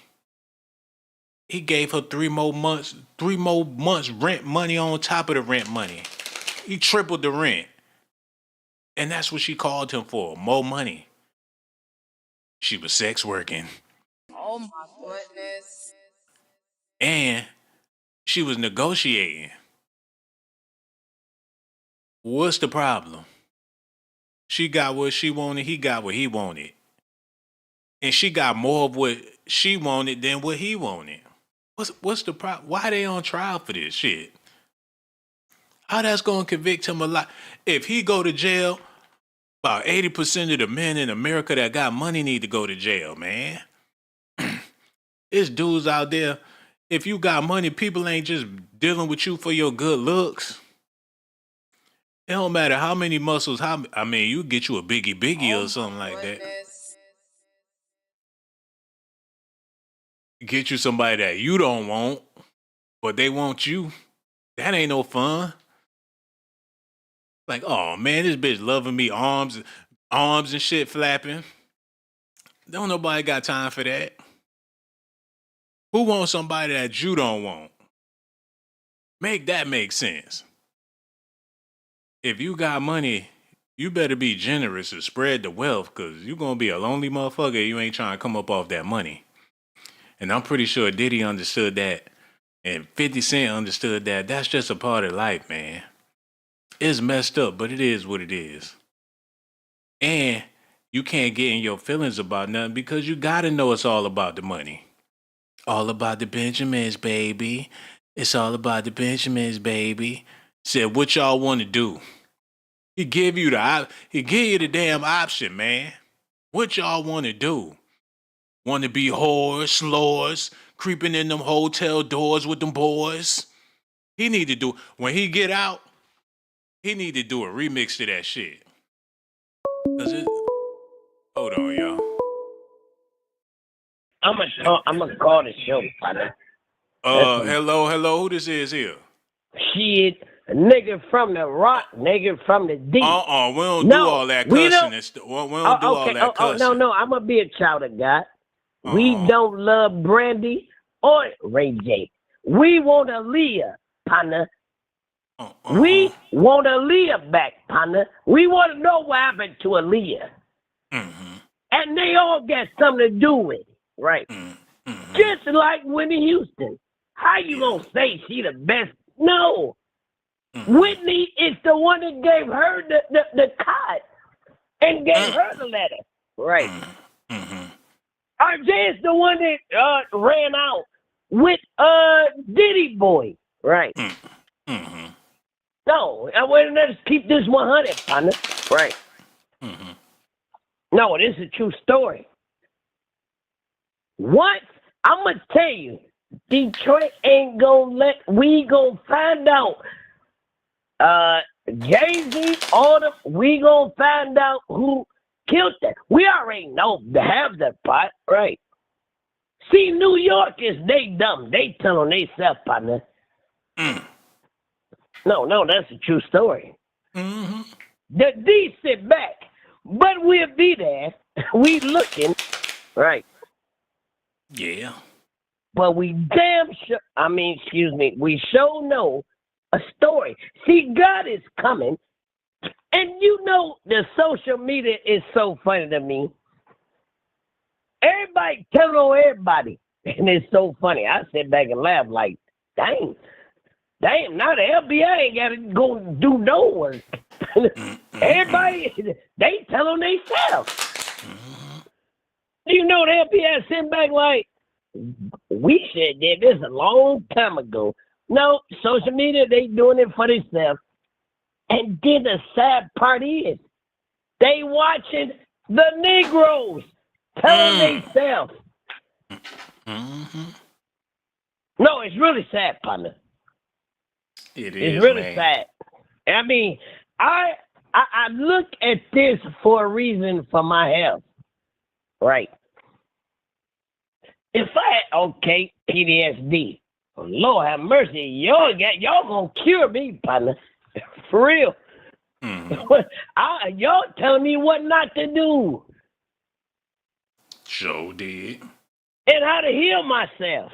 He gave her 3 more months rent money on top of the rent money. He tripled the rent. And that's what she called him for, more money. She was sex working. Oh my goodness. and she was negotiating. What's the problem? She got what she wanted, he got what he wanted. And she got more of what she wanted than what he wanted. What's the problem? Why they on trial for this shit? How that's gonna convict him a lot? If he go to jail, about 80% of the men in America that got money need to go to jail, man. It's dudes out there. If you got money, people ain't just dealing with you for your good looks. It don't matter how many muscles. You get you a biggie Oh or something my like that. goodness. Get you somebody that you don't want, but they want you. That ain't no fun. Like, oh man, this bitch loving me, arms and shit flapping. Don't nobody got time for that. Who wants somebody that you don't want? Make that make sense. If you got money, you better be generous and spread the wealth, because you're going to be a lonely motherfucker if you ain't trying to come up off that money. And I'm pretty sure Diddy understood that. And 50 Cent understood that. That's just a part of life, man. It's messed up, but it is what it is. And you can't get in your feelings about nothing because you got to know it's all about the money. All about the Benjamins, baby. It's all about the Benjamins, baby. Said, what y'all want to do? He give you the damn option, man. What y'all want to do? Want to be whores, slores, creeping in them hotel doors with them boys? He need to do, when he get out, he need to do a remix to that shit. Hold on, y'all. I'm gonna call the show, partner. Hello, who this is here? Shit, a nigga from the rock, nigga from the deep. We don't do all that cussing. We don't do all that cussing. No, I'm gonna be a child of God. We don't love Brandy or Ray J. We want Aaliyah, partner. We want Aaliyah back, partner. We want to know what happened to Aaliyah. Mm-hmm. And they all got something to do with it, right? Mm-hmm. Just like Whitney Houston. How you gonna say she the best? No. Mm-hmm. Whitney is the one that gave her the card and gave her the letter, right? Mm-hmm. RJ is the one that ran out with Diddy boy, right? Mm-hmm. No, let's keep this 100, partner, right? Mm-hmm. No, this is a true story. What? I'm gonna tell you, Detroit ain't gonna we gonna find out. Jay-Z, we gonna find out who killed that. We already know to have that part, right? See, New York they dumb. They telling themselves, partner. No, that's a true story. Mm-hmm. The D sit back, but we'll be there. We looking, right? Yeah. But we we sure know a story. See, God is coming. And you know, the social media is so funny to me. Everybody telling on everybody. And it's so funny. I sit back and laugh like, damn, now the FBI ain't got to go do no work. Everybody, they tell on themselves. You know, the FBI sitting back like, we should did this a long time ago. No, social media, they doing it for themselves. And then the sad part is, they watching the Negroes telling themselves. No, it's really sad, partner. It's really sad. I mean, I look at this for a reason for my health, right? If PTSD, Lord have mercy, y'all gonna cure me, partner. For real. Y'all telling me what not to do. Sure did. And how to heal myself.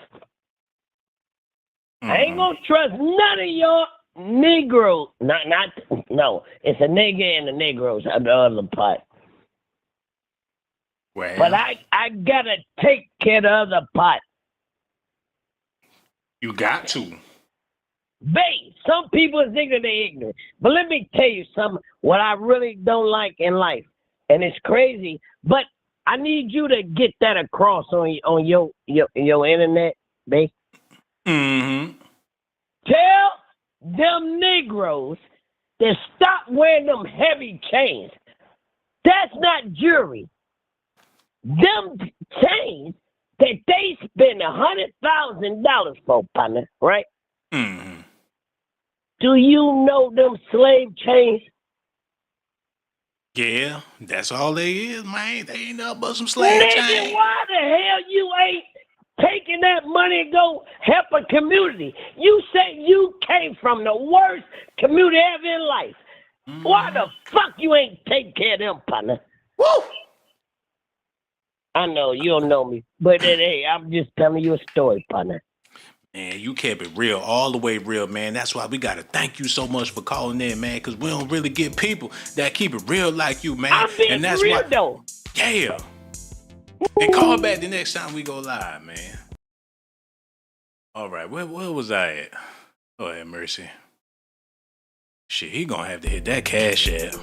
I ain't gonna trust none of y'all Negroes. No. It's a nigga and the Negroes on the other part. Well. But I gotta take care of the other part. You got to. Some people think that they're ignorant. But let me tell you something, what I really don't like in life, and it's crazy, but I need you to get that across on your internet, babe. Mm-hmm. Tell them Negroes to stop wearing them heavy chains. That's not jewelry. Them chains that they spend $100,000 for, partner, right? Mm-hmm. Do you know them slave chains? Yeah, that's all they is, man. They ain't nothing but some slave Nigga, chain. why the hell you ain't taking that money and go help a community? You say you came from the worst community ever in life. Why the fuck you ain't take care of them, partner? Woo! I know you don't know me, but hey, I'm just telling you a story, partner. Man, you kept it real, all the way real, man. That's why we gotta thank you so much for calling in, man, because we don't really get people that keep it real like you, man. I'm being And that's real why, though. yeah. And call back the next time we go live, man. All right, where was I at? Oh, have mercy. Shit, he gonna have to hit that cash app.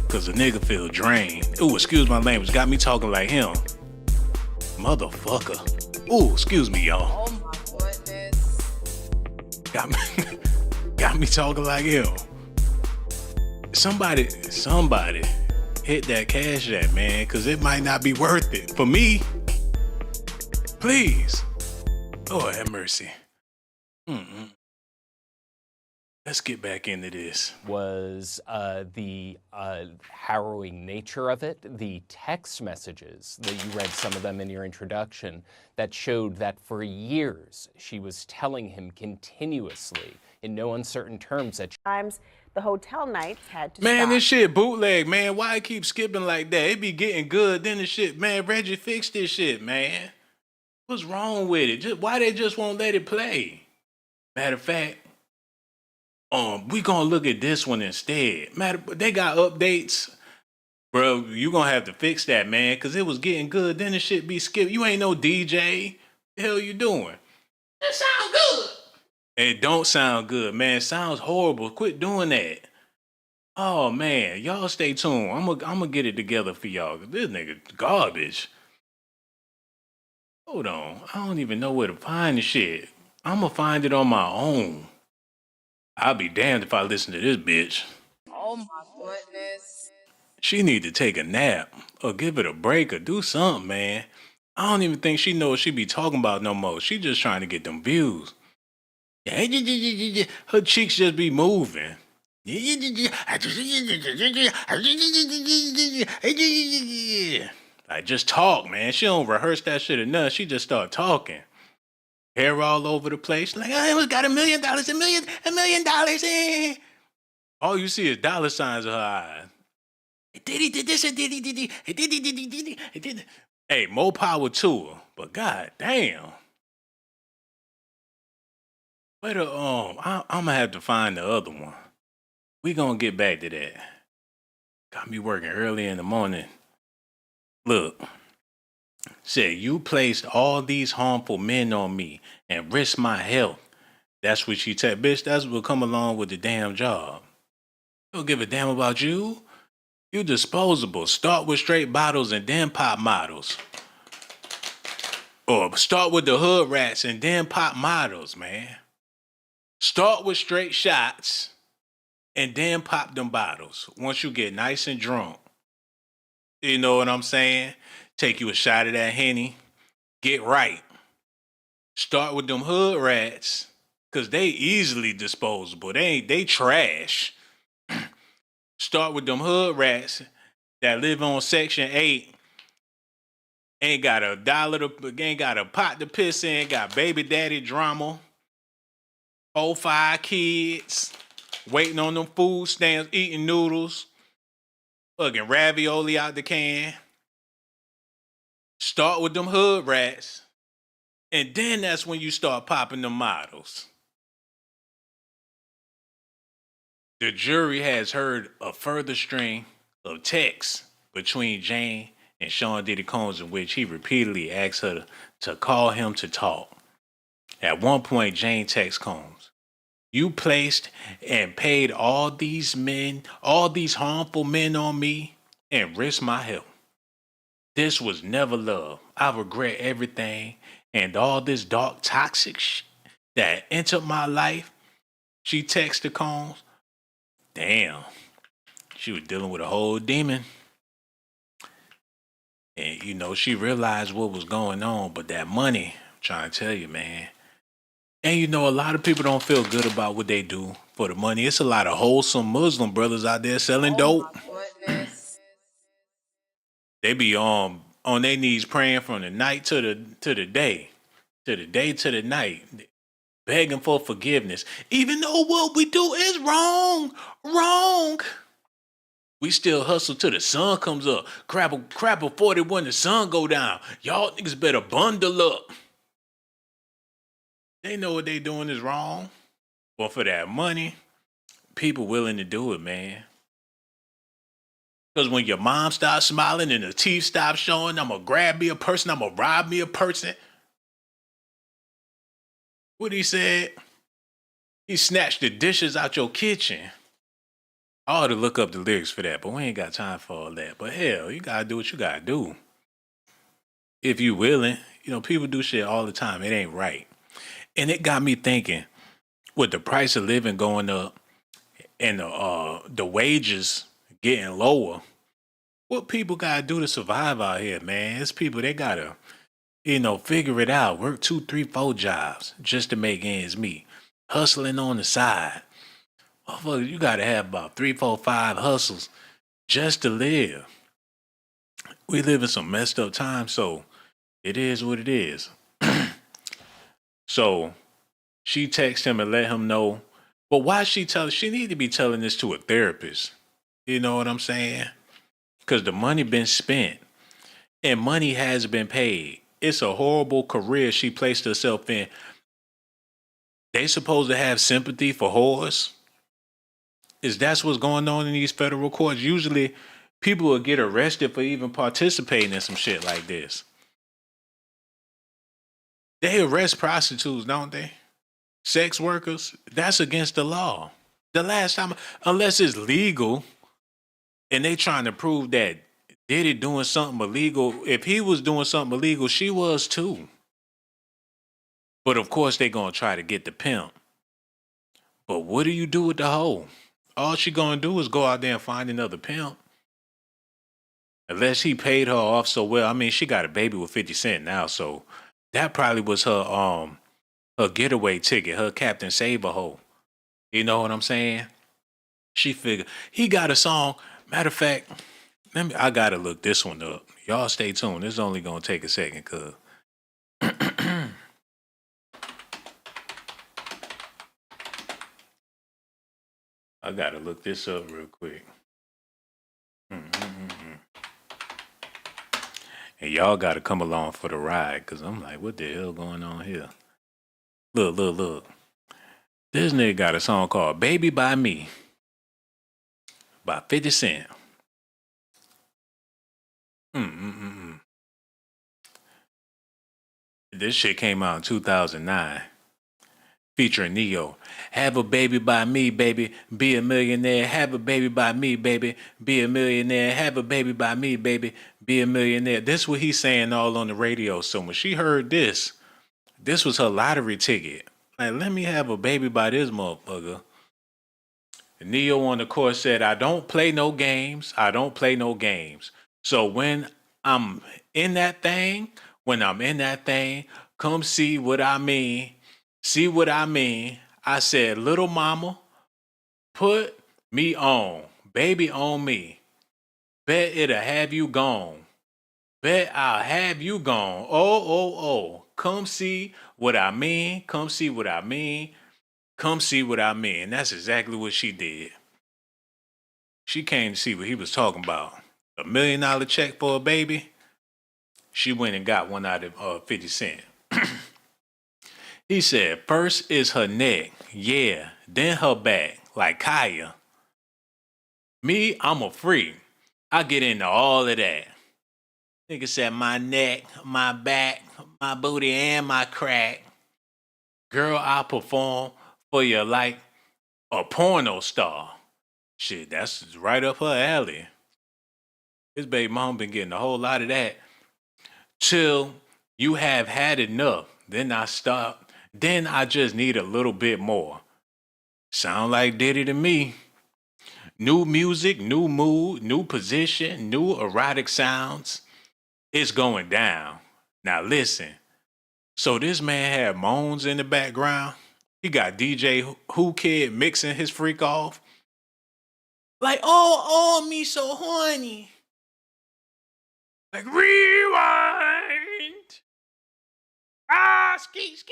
Cause the nigga feel drained. Ooh, excuse my language, got me talking like him. Motherfucker. Ooh, excuse me, y'all. Oh my goodness. Got me talking like him. Somebody hit that cash app, man, cause it might not be worth it. For me, please. Lord have mercy. Let's get back into this. Was the harrowing nature of it, the text messages that you read some of them in your introduction that showed that for years she was telling him continuously in no uncertain terms that Times the hotel nights had to Man, stop. this shit bootleg, man. Why it keep skipping like that? It be getting good, then the shit, man. Reggie, fix this shit, man. What's wrong with it? Why they just won't let it play? Matter of fact, we gonna look at this one instead. They got updates, bro. You gonna have to fix that, man, cause it was getting good. Then the shit be skipped. You ain't no DJ. The hell you doing? That sounds good. It don't sound good, man. It sounds horrible. Quit doing that. Oh man, y'all stay tuned. I'm gonna get it together for y'all. This nigga garbage. Hold on, I don't even know where to find the shit. I'm gonna find it on my own. I'll be damned if I listen to this bitch. Oh my goodness. She need to take a nap or give it a break or do something, man. I don't even think she knows what she be talking about no more. She just trying to get them views. Her cheeks just be moving. Like, just talk, man. She don't rehearse that shit enough. She just start talking. Hair all over the place. Like, I almost got $1 million, $1 million. Eh. All you see is dollar signs in her eyes. Diddy did this and Diddy did Diddy. Hey, more power to her. But god damn. Wait a I'm gonna have to find the other one. We gonna get back to that. Got me working early in the morning. Look, said you placed all these harmful men on me and risked my health. That's what she said, bitch. That's what come along with the damn job. Don't give a damn about you. You disposable. Start with straight bottles and then pop models. Or start with the hood rats and then pop models, man. Start with straight shots and then pop them bottles once you get nice and drunk. You know what I'm saying? Take you a shot of that Henny. Get right. Start with them hood rats, cause they easily disposable. They trash. Start with them hood rats that live on Section 8. Ain't got ain't got a pot to piss in, got baby daddy drama. 4, 5 kids, waiting on them food stamps, eating noodles, fucking ravioli out the can. Start with them hood rats. And then that's when you start popping the models. The jury has heard a further string of texts between Jane and Sean Diddy Combs, in which he repeatedly asked her to call him to talk. At one point, Jane texts Combs, "You placed and paid all these men, all these harmful men on me and risked my health. This was never love. I regret everything and all this dark, toxic shit that entered my life." She texted Combs. Damn, she was dealing with a whole demon. And, she realized what was going on, but that money, I'm trying to tell you, man. And, a lot of people don't feel good about what they do for the money. It's a lot of wholesome Muslim brothers out there selling Oh dope. my goodness. They be on their knees praying from the night to the day, to the night, begging for forgiveness. Even though what we do is wrong. We still hustle till the sun comes up. Crap a 40 when the sun go down. Y'all niggas better bundle up. They know what they doing is wrong. But for that money, people willing to do it, man. Because when your mom starts smiling and the teeth stop showing, I'm going to grab me a person, I'm going to rob me a person. What he said? He snatched the dishes out your kitchen. I ought to look up the lyrics for that, but we ain't got time for all that. But hell, you got to do what you got to do. If you willing, people do shit all the time. It ain't right. And it got me thinking, with the price of living going up and the wages getting lower, what people gotta do to survive out here, man? It's people, they gotta, figure it out. Work 2, 3, 4 jobs just to make ends meet. Hustling on the side. Motherfucker, you gotta have about 3, 4, 5 hustles just to live. We live in some messed up times, so it is what it is. So she texted him and let him know. But why she need to be telling this to a therapist. You know what I'm saying? Because the money been spent and money has been paid. It's a horrible career she placed herself in. They supposed to have sympathy for whores? Is that what's going on in these federal courts? Usually people will get arrested for even participating in some shit like this. They arrest prostitutes, don't they? Sex workers, that's against the law. The last time, unless it's legal and they trying to prove that Diddy doing something illegal. If he was doing something illegal, she was too. But of course they gonna try to get the pimp. But what do you do with the hoe? All she gonna do is go out there and find another pimp. Unless he paid her off so well. I mean, she got a baby with 50 Cent now, so that probably was her getaway ticket, her Captain Save a hoe. You know what I'm saying? She figured he got a song. Matter of fact, I gotta look this one up. Y'all stay tuned. This is only gonna take a second, cuz. I gotta look this up real quick. And y'all gotta come along for the ride, cause I'm like, what the hell going on here? Look. This nigga got a song called Baby by Me by 50 Cent. This shit came out in 2009. Featuring Neo. Have a baby by me, baby. Be a millionaire. Have a baby by me, baby. Be a millionaire. Have a baby by me, baby. Be a millionaire. This what he's saying all on the radio. So when she heard this was her lottery ticket. Like, let me have a baby by this motherfucker. Neo on the court said, I don't play no games. I don't play no games. So when I'm in that thing, come see what I mean. See what I mean? I said, little mama, put me on. Baby on me. Bet it'll have you gone. Bet I'll have you gone. Oh. Come see what I mean. Come see what I mean. Come see what I mean. And that's exactly what she did. She came to see what he was talking about. $1 million check for a baby. She went and got one out of 50 Cent. He said, first is her neck, yeah, then her back, like Kaya. Me, I'm a freak. I get into all of that. Nigga said my neck, my back, my booty, and my crack. Girl, I perform for you like a porno star. Shit, that's right up her alley. His baby mom been getting a whole lot of that. Till you have had enough. Then I stop. Then I just need a little bit more. Sound like Diddy to me. New music, new mood, new position, new erotic sounds. It's going down. Now listen. So this man had moans in the background. He got DJ Who Kid mixing his freak off. Like, oh, me so horny. Like, rewind. Ah, skeet.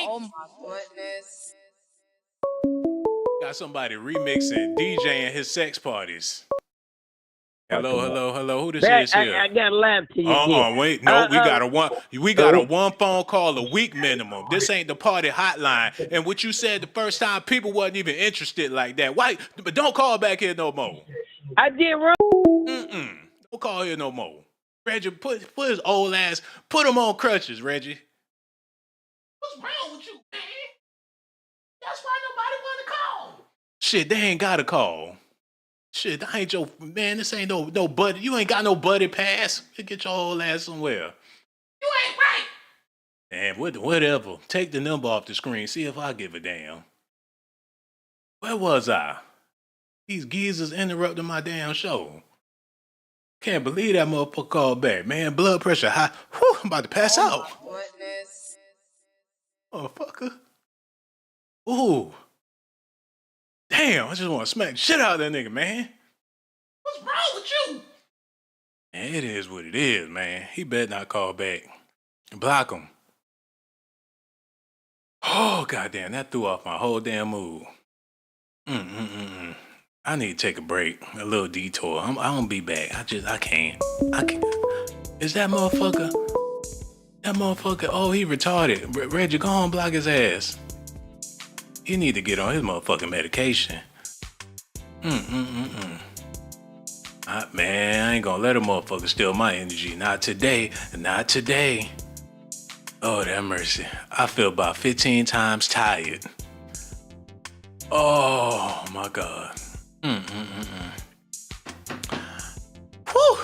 Oh my goodness. Got somebody remixing, DJing his sex parties. Hello. Who this is here? I got to laugh to you again. Wait. No, we got a one phone call a week minimum. This ain't the party hotline. And what you said the first time, people wasn't even interested like that. Why? But don't call back here no more. I did wrong. Don't call here no more. Reggie, put his old ass, put him on crutches, Reggie. What's wrong with you, man? That's why nobody want to call. Shit, they ain't got to call. Shit, I ain't your man. This ain't no buddy. You ain't got no buddy pass. You get your whole ass somewhere. You ain't right. And whatever. Take the number off the screen. See if I give a damn. Where was I? These geezers interrupted my damn show. Can't believe that motherfucker called back, man. Blood pressure high. Whew, I'm about to pass out. My goodness. Motherfucker. Ooh. Damn, I just want to smack the shit out of that nigga, man. What's wrong with you? Man, it is what it is, man. He better not call back. Block him. Oh, goddamn, that threw off my whole damn mood. I need to take a break, a little detour. I'm gonna be back. I can't. Is that motherfucker? That motherfucker, oh, he retarded. Reggie, go on, block his ass. He need to get on his motherfucking medication. Man, I ain't gonna let a motherfucker steal my energy. Not today. Not today. Oh, that mercy. I feel about 15 times tired. Oh, my God. Whew.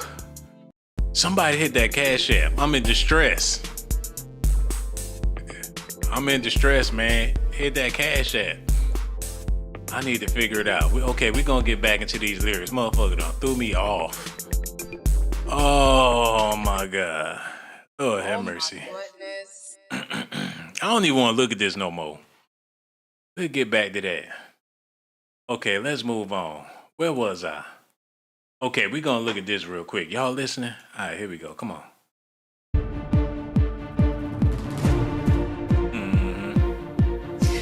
Somebody hit that Cash App. I'm in distress. Man. Hit that Cash App. I need to figure it out. We gonna get back into these lyrics. Motherfucker done threw me off. Oh my God. Lord have mercy. I don't even want to look at this no more. Let's get back to that. Okay, let's move on. Where was I? Okay, we're gonna look at this real quick. Y'all listening? All right, here we go. Come on.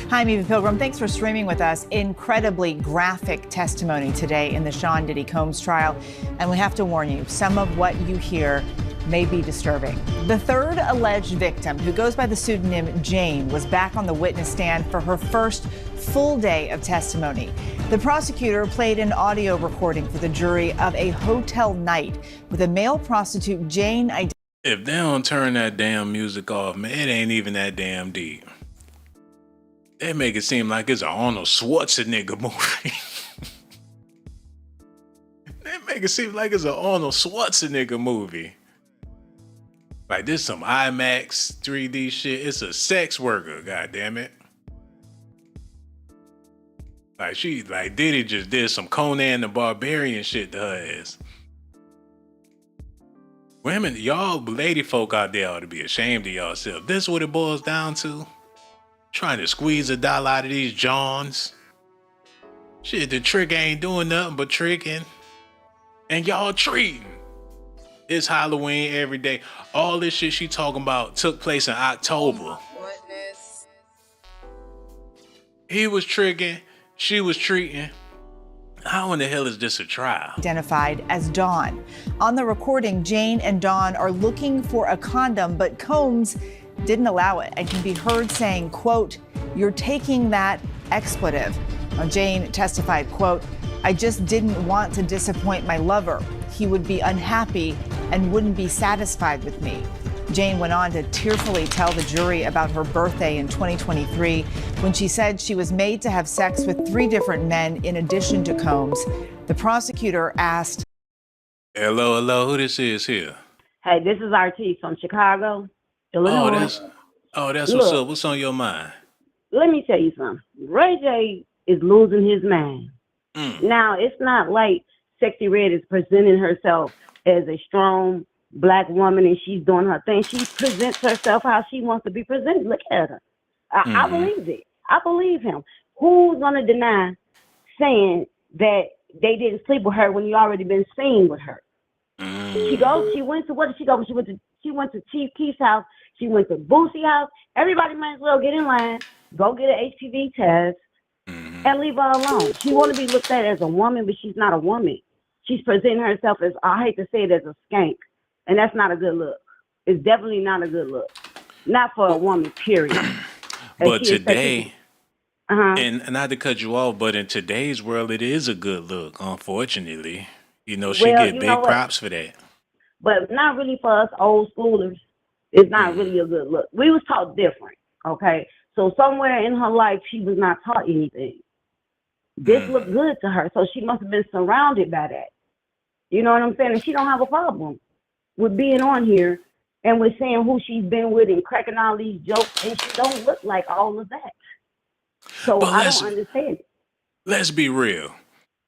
Hi, I'm Eva Pilgrim. Thanks for streaming with us. Incredibly graphic testimony today in the Sean Diddy Combs trial. And we have to warn you, some of what you hear may be disturbing. The third alleged victim, who goes by the pseudonym Jane, was back on the witness stand for her first full day of testimony. The prosecutor played an audio recording for the jury of a hotel night with a male prostitute, Jane. If they don't turn that damn music off, man, it ain't even that damn deep. They make it seem like it's an Arnold Schwarzenegger movie. They make it seem like it's an Arnold Schwarzenegger movie. Like this some IMAX 3D shit. It's a sex worker, goddammit. Like Diddy just did some Conan the Barbarian shit to her ass. Women, y'all lady folk out there ought to be ashamed of yourself. This is what it boils down to. Trying to squeeze $1 out of these Johns. Shit, the trick ain't doing nothing but tricking. And y'all treating. It's Halloween every day. All this shit she talking about took place in October. Oh my goodness. He was tricking. She was treating. How in the hell is this a trial? Identified as Dawn. On the recording, Jane and Dawn are looking for a condom, but Combs didn't allow it and can be heard saying, quote, "You're taking that expletive." Now, Jane testified, quote, "I just didn't want to disappoint my lover. he would be unhappy and wouldn't be satisfied with me. Jane went on to tearfully tell the jury about her birthday in 2023 when she said she was made to have sex with 3 different men in addition to Combs. The prosecutor asked, Hello, who this is here? Hey, this is RT from Chicago, Oh, Illinois. that's what's Look, up. What's on your mind? let me tell you something. Ray J is losing his mind. Now, it's not like Sexy Red is presenting herself as a strong black woman and she's doing her thing. She presents herself how she wants to be presented. Look at her. I believe it. I believe him. Who's going to deny saying that they didn't sleep with her when you already been seen with her? She went to, what did she go? She went to Chief Keef's house. She went to Boosie's house. Everybody might as well get in line, go get an HPV test, and leave her alone. She want to be looked at as a woman, but she's not a woman. She's presenting herself as, I hate to say it, as a skank. And that's not a good look. It's definitely not a good look. Not for a woman, period. But today, and not to cut you off, but in today's world, it is a good look, unfortunately. You know, she get big props for that. But not really for us old schoolers. It's not really a good look. We was taught different, okay? So somewhere in her life, she was not taught anything. This looked good to her, so she must have been surrounded by that. You know what I'm saying? And she don't have a problem with being on here and with saying who she's been with and cracking all these jokes, and she don't look like all of that. So I don't understand it. Let's be real.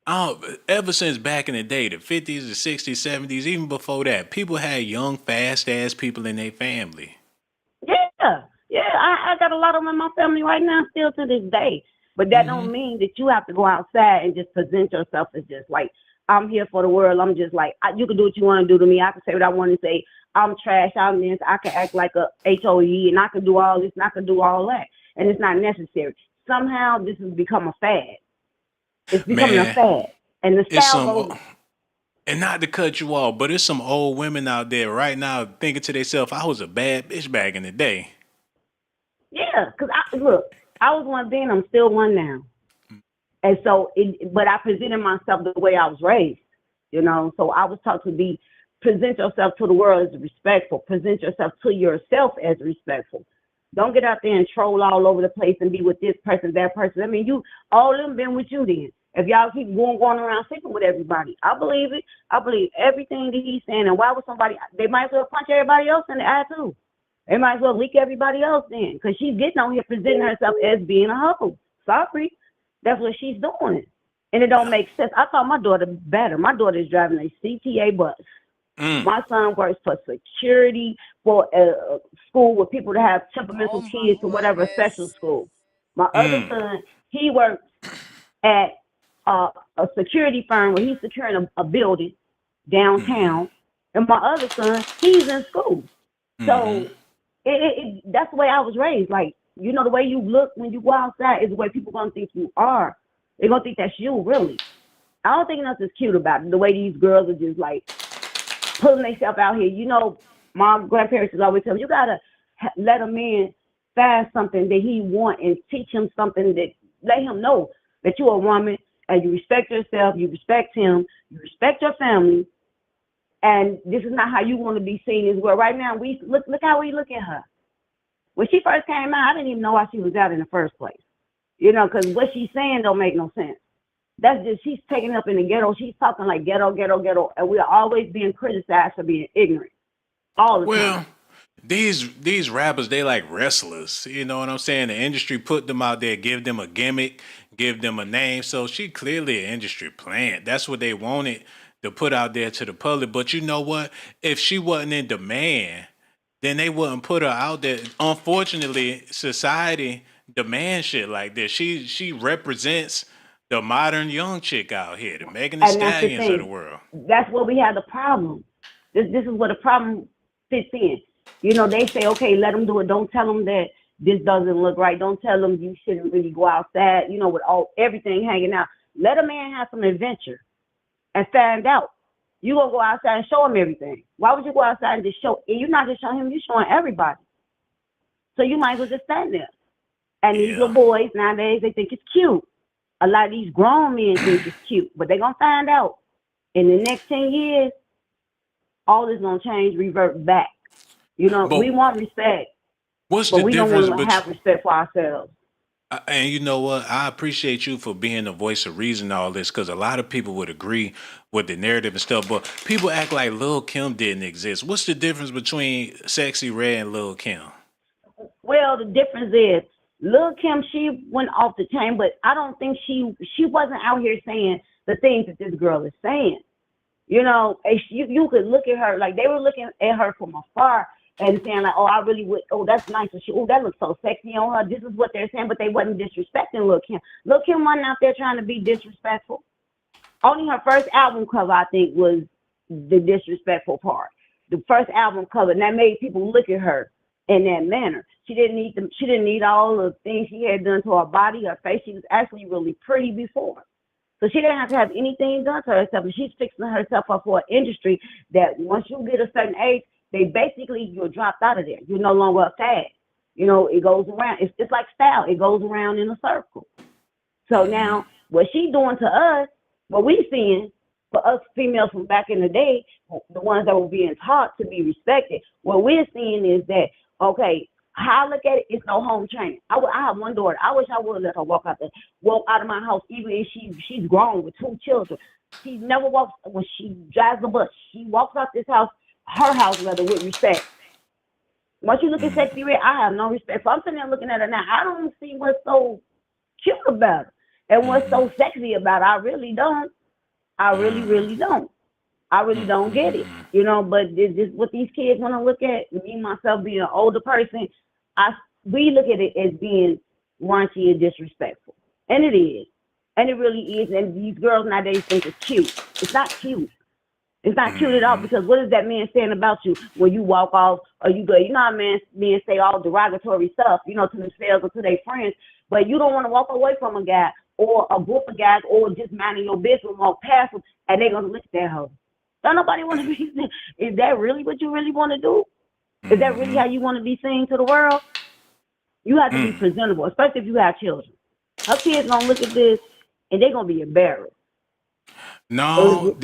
Ever since back in the day, the 50s, the 60s, 70s, even before that, people had young, fast-ass people in their family. Yeah, I got a lot of them in my family right now still to this day. But that don't mean that you have to go outside and just present yourself as just like, I'm here for the world. I'm just like, you can do what you want to do to me. I can say what I want to say. I'm trash. I'm this. I can act like a HOE, and I can do all this, and I can do all that. And it's not necessary. Somehow this has become a fad. It's becoming a fad. And the style goes... And not to cut you off, but there's some old women out there right now thinking to themselves, I was a bad bitch back in the day. Yeah, because I was one then, I'm still one now. And so, but I presented myself the way I was raised, you know. So I was taught to present yourself to the world as respectful. Present yourself to yourself as respectful. Don't get out there and troll all over the place and be with this person, that person. I mean, all of them been with you then. If y'all keep going around sleeping with everybody, I believe it. I believe everything that he's saying. And why would they might as well punch everybody else in the eye too. They might as well leak everybody else in, because she's getting on here presenting herself as being a hoe. Sorry. That's what she's doing. And it don't make sense. I thought my daughter better. My daughter is driving a CTA bus. My son works for security for a school with people that have temperamental kids or whatever, special school. My other son, he works at a security firm where he's securing a building downtown. And my other son, he's in school. So that's the way I was raised. Like, you know, the way you look when you go outside is the way people going to think you are. They're going to think that's you, really. I don't think nothing's cute about it, the way these girls are just, like, pulling themselves out here. You know, my grandparents used to always tell me, you got to let a man find something that he want and teach him something that let him know that you're a woman and you respect yourself, you respect him, you respect your family, and this is not how you want to be seen as well. Right now, look how we look at her. When she first came out, I didn't even know why she was out in the first place. You know, because what she's saying don't make no sense. That's just, she's taking up in the ghetto. She's talking like ghetto. And we're always being criticized for being ignorant. All the time. These rappers, they like wrestlers. You know what I'm saying? The industry put them out there, give them a gimmick, give them a name. So she clearly an industry plant. That's what they wanted to put out there to the public. But you know what? If she wasn't in demand, then they wouldn't put her out there. Unfortunately, society demands shit like this. She represents the modern young chick out here, the Megan Thee Stallions of the world. That's where we have the problem. This is where the problem fits in. You know, they say, okay, let them do it. Don't tell them that this doesn't look right. Don't tell them you shouldn't really go outside, you know, with everything hanging out. Let a man have some adventure and find out. You gonna go outside and show him everything. Why would you go outside and just show? And you're not just showing him, you're showing everybody. So you might as well just stand there. And these little boys nowadays, they think it's cute. A lot of these grown men think it's cute, but they're gonna find out. In the next 10 years, all is gonna change, revert back. You know, we But want respect, what's but the we don't difference want to between? have respect for ourselves. And you know what? I appreciate you for being the voice of reason, in all this, because a lot of people would agree with the narrative and stuff. But people act like Lil Kim didn't exist. What's the difference between Sexy Red and Lil Kim? Well, the difference is Lil Kim, she went off the chain, but I don't think she wasn't out here saying the things that this girl is saying. You know, you could look at her like they were looking at her from afar and saying like, oh, I really would. Oh, that's nice. And oh, that looks so sexy on her. This is what they're saying, but they wasn't disrespecting Lil Kim. Lil Kim wasn't out there trying to be disrespectful. Only her first album cover, I think, was the disrespectful part. The first album cover, and that made people look at her in that manner. She didn't need them. She didn't need all the things she had done to her body, her face. She was actually really pretty before. So she didn't have to have anything done to herself. And she's fixing herself up for an industry that once you get a certain age, they basically, you're dropped out of there. You're no longer a fad. You know, it goes around. It's like style. It goes around in a circle. So now what she doing to us, what we seeing for us females from back in the day, the ones that were being taught to be respected, what we're seeing is that, okay, how I look at it, it's no home training. I have one daughter. I wish I would let her walk out of my house, even if she's grown with 2 children. She never walks when she drives the bus. She walks out this house, her house rather, with respect. Once you look at Sexy Red, I have no respect. So I'm sitting there looking at her now. I don't see what's so cute about her and what's so sexy about her. I really don't. I really, really don't. I really don't get it, you know. But this what these kids want to look at. Me myself being an older person, we look at it as being raunchy and disrespectful, and it is, and it really is. And these girls nowadays think it's cute. It's not cute. It's not cute at all, because what is that man saying about you when you walk off or you go? You know how men say all derogatory stuff, you know, to themselves or to their friends, but you don't want to walk away from a guy or a group of guys or just minding your business and walk past them, and they're gonna look at that hoe. Don't nobody want to be. Is that really what you really want to do? Is that really how you want to be seen to the world? You have to be presentable, especially if you have children. Her kids gonna look at this and they're gonna be embarrassed. No,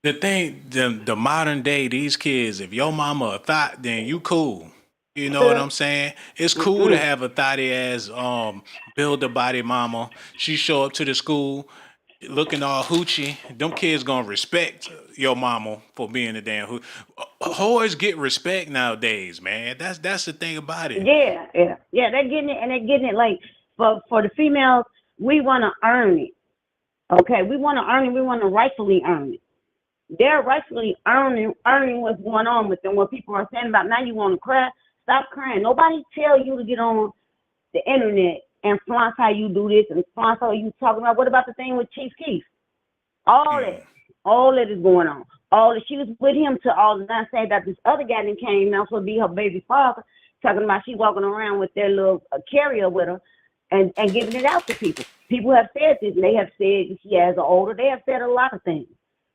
the thing, the modern day, these kids, if your mama a thought, then you cool. You know what I'm saying? It's cool to have a thotty ass build a body mama. She show up to the school looking all hoochie. Them kids gonna respect your mama for being a damn hoot. Whores get respect nowadays, man. That's the thing about it. Yeah. They're getting it, and they're getting it like for the females. We want to earn it. Okay, we want to earn it. We want to rightfully earn it. They're rightfully earning what's going on with them. What people are saying about now, you want to cry. Stop crying. Nobody tell you to get on the internet and flaunt how you do this and flaunt how you talking about. What about the thing with Chief Keef? All that is going on. All that, she was with him to all the time saying that this other guy that came out to be her baby father, talking about she walking around with their little carrier with her and giving it out to people. People have said this, and they have said she has an older. They have said a lot of things,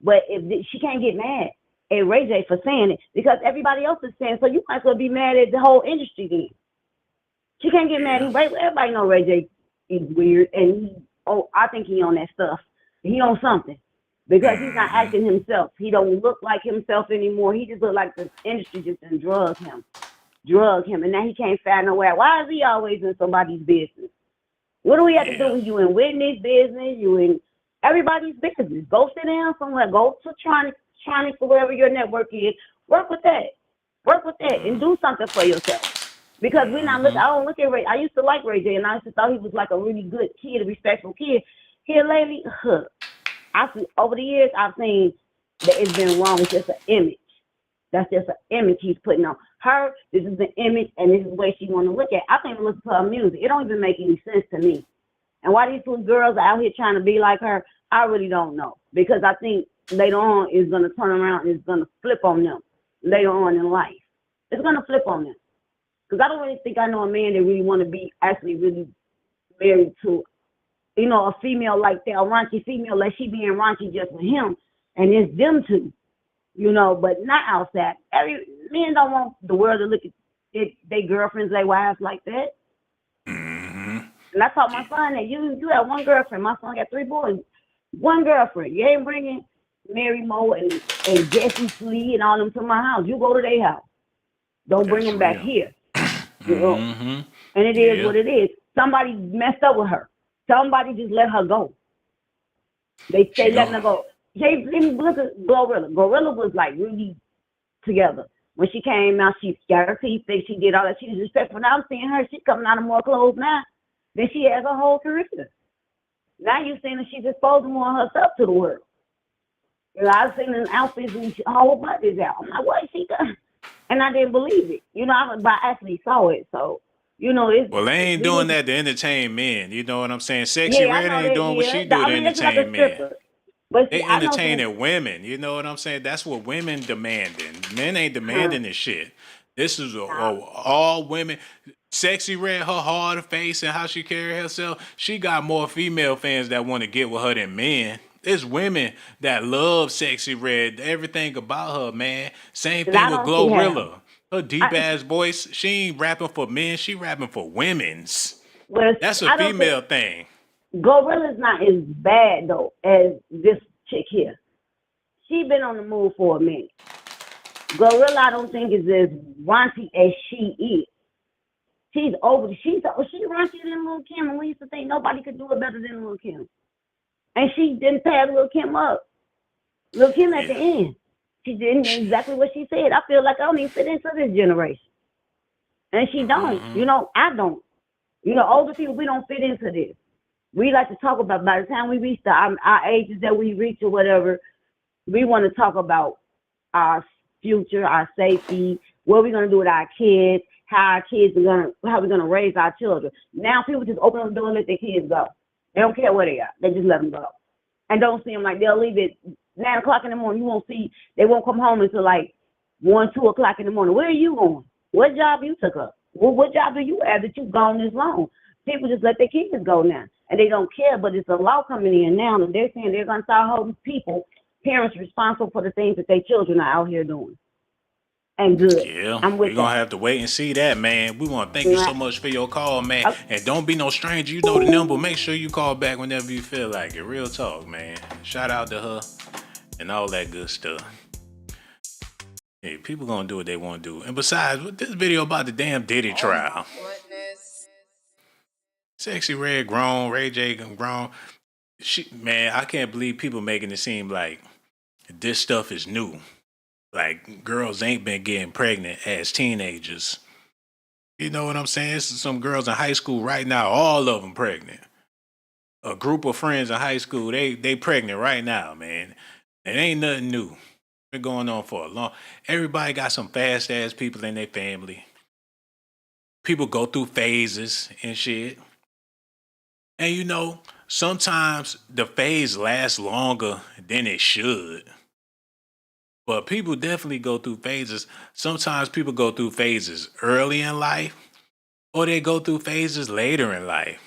but if she can't get mad at Ray J for saying it, because everybody else is saying, so you might as well be mad at the whole industry then. She can't get mad. Everybody know Ray J is weird, and I think he on that stuff. He on something, because he's not acting himself. He don't look like himself anymore. He just look like the industry just done drug him, and now he can't find nowhere. Why is he always in somebody's business? What do we have to do when you in Whitney's business? You in everybody's business. Go sit down somewhere. Go to Tronics or wherever your network is. Work with that, and do something for yourself. Because we're not looking. I don't look at Ray. I used to like Ray J, and I used to thought he was like a really good kid, a respectful kid. Here lately, over the years, I've seen that it's been wrong. It's just an image. That's just an image he's putting on her. This is the image, and this is the way she want to look at. I can't even listen to her music. It don't even make any sense to me. And why these little girls are out here trying to be like her, I really don't know. Because I think later on it's going to turn around and it's going to flip on them later on in life. It's going to flip on them. Because I don't really think I know a man that really want to be actually really married to, you know, a female like that, a raunchy female, like she being raunchy just with him. And it's them two. You know, but not outside. Men don't want the world to look at their girlfriends, their wives like that. And I taught my son that you have one girlfriend. My son got 3 boys. One girlfriend. You ain't bringing Mary Mo and Jesse Slee and all them to my house. You go to their house. Don't bring That's them back real. here. You know? Mm-hmm. And it is Yeah. what it is. Somebody messed up with her. Somebody just let her go. They She letting her gone. go. Look at Glorilla. Gorilla was like really together. When she came out, she got her teeth fixed. She did all that. She was respectful. Now I'm seeing her. She's coming out of more clothes now than she has her whole career. Now you're seeing that she's exposing more of herself to the world. You know, I've seen in outfits and her whole butt is out. I'm like, what is she done? And I didn't believe it. You know, I actually saw it. So, you know, Well, they ain't we doing need to, that to entertain men. You know what I'm saying? Sexy yeah, I Red know ain't that, doing what yeah. she do I to mean, it's like entertain a men. stripper. But see, They I know some, entertaining women. You know what I'm saying? That's what women demanding. Men ain't demanding this shit. This is all women. Sexy Red, her hard face and how she carry herself. She got more female fans that want to get with her than men. There's women that love Sexy Red. Everything about her, man. Same and thing I with don't see how. Glorilla. Her deep ass voice. She ain't rapping for men. She rapping for women's. Well, That's a I don't think female thing. Gorilla's not as bad though as this chick here. She been on the move for a minute. Gorilla, I don't think is as raunchy as she is. She's over. She's raunchier than Lil Kim, and we used to think nobody could do it better than Lil Kim. And she didn't pass Lil Kim up. Lil Kim at the Yeah. end, she did exactly what she said. I feel like I don't even fit into this generation, and she don't. You know, I don't. You know, older people, we don't fit into this. We like to talk about. By the time we reach our ages that we reach or whatever, we want to talk about our future, our safety, what we're gonna do with our kids, how we're gonna raise our children. Now people just open up the door and let their kids go. They don't care where they are. They just let them go, and don't see them like they'll leave at 9 o'clock in the morning. You won't see. They won't come home until like 1, 2 o'clock in the morning. Where are you going? What job you took up? What job do you have that you've gone this long? People just let their kids go now, and they don't care. But it's a law coming in now, and they're saying they're gonna start holding parents responsible for the things that their children are out here doing. And good. Yeah, I'm we're with gonna that. have to wait and see that, man. We want to thank you Yeah. so much for your call, man. And don't be no stranger. You know the number. Make sure you call back whenever you feel like it. Real talk, man. Shout out to her and all that good stuff. Hey, people gonna do what they want to do. And besides, this video about the damn Diddy Oh my trial. goodness. Sexy Red grown, Ray J grown. Man, I can't believe people making it seem like this stuff is new. Like girls ain't been getting pregnant as teenagers. You know what I'm saying? Some girls in high school right now, all of them pregnant. A group of friends in high school, they pregnant right now, man. It ain't nothing new. Been going on for a long. Everybody got some fast ass people in their family. People go through phases and shit. And you know, sometimes the phase lasts longer than it should. But people definitely go through phases. Sometimes people go through phases early in life, or they go through phases later in life.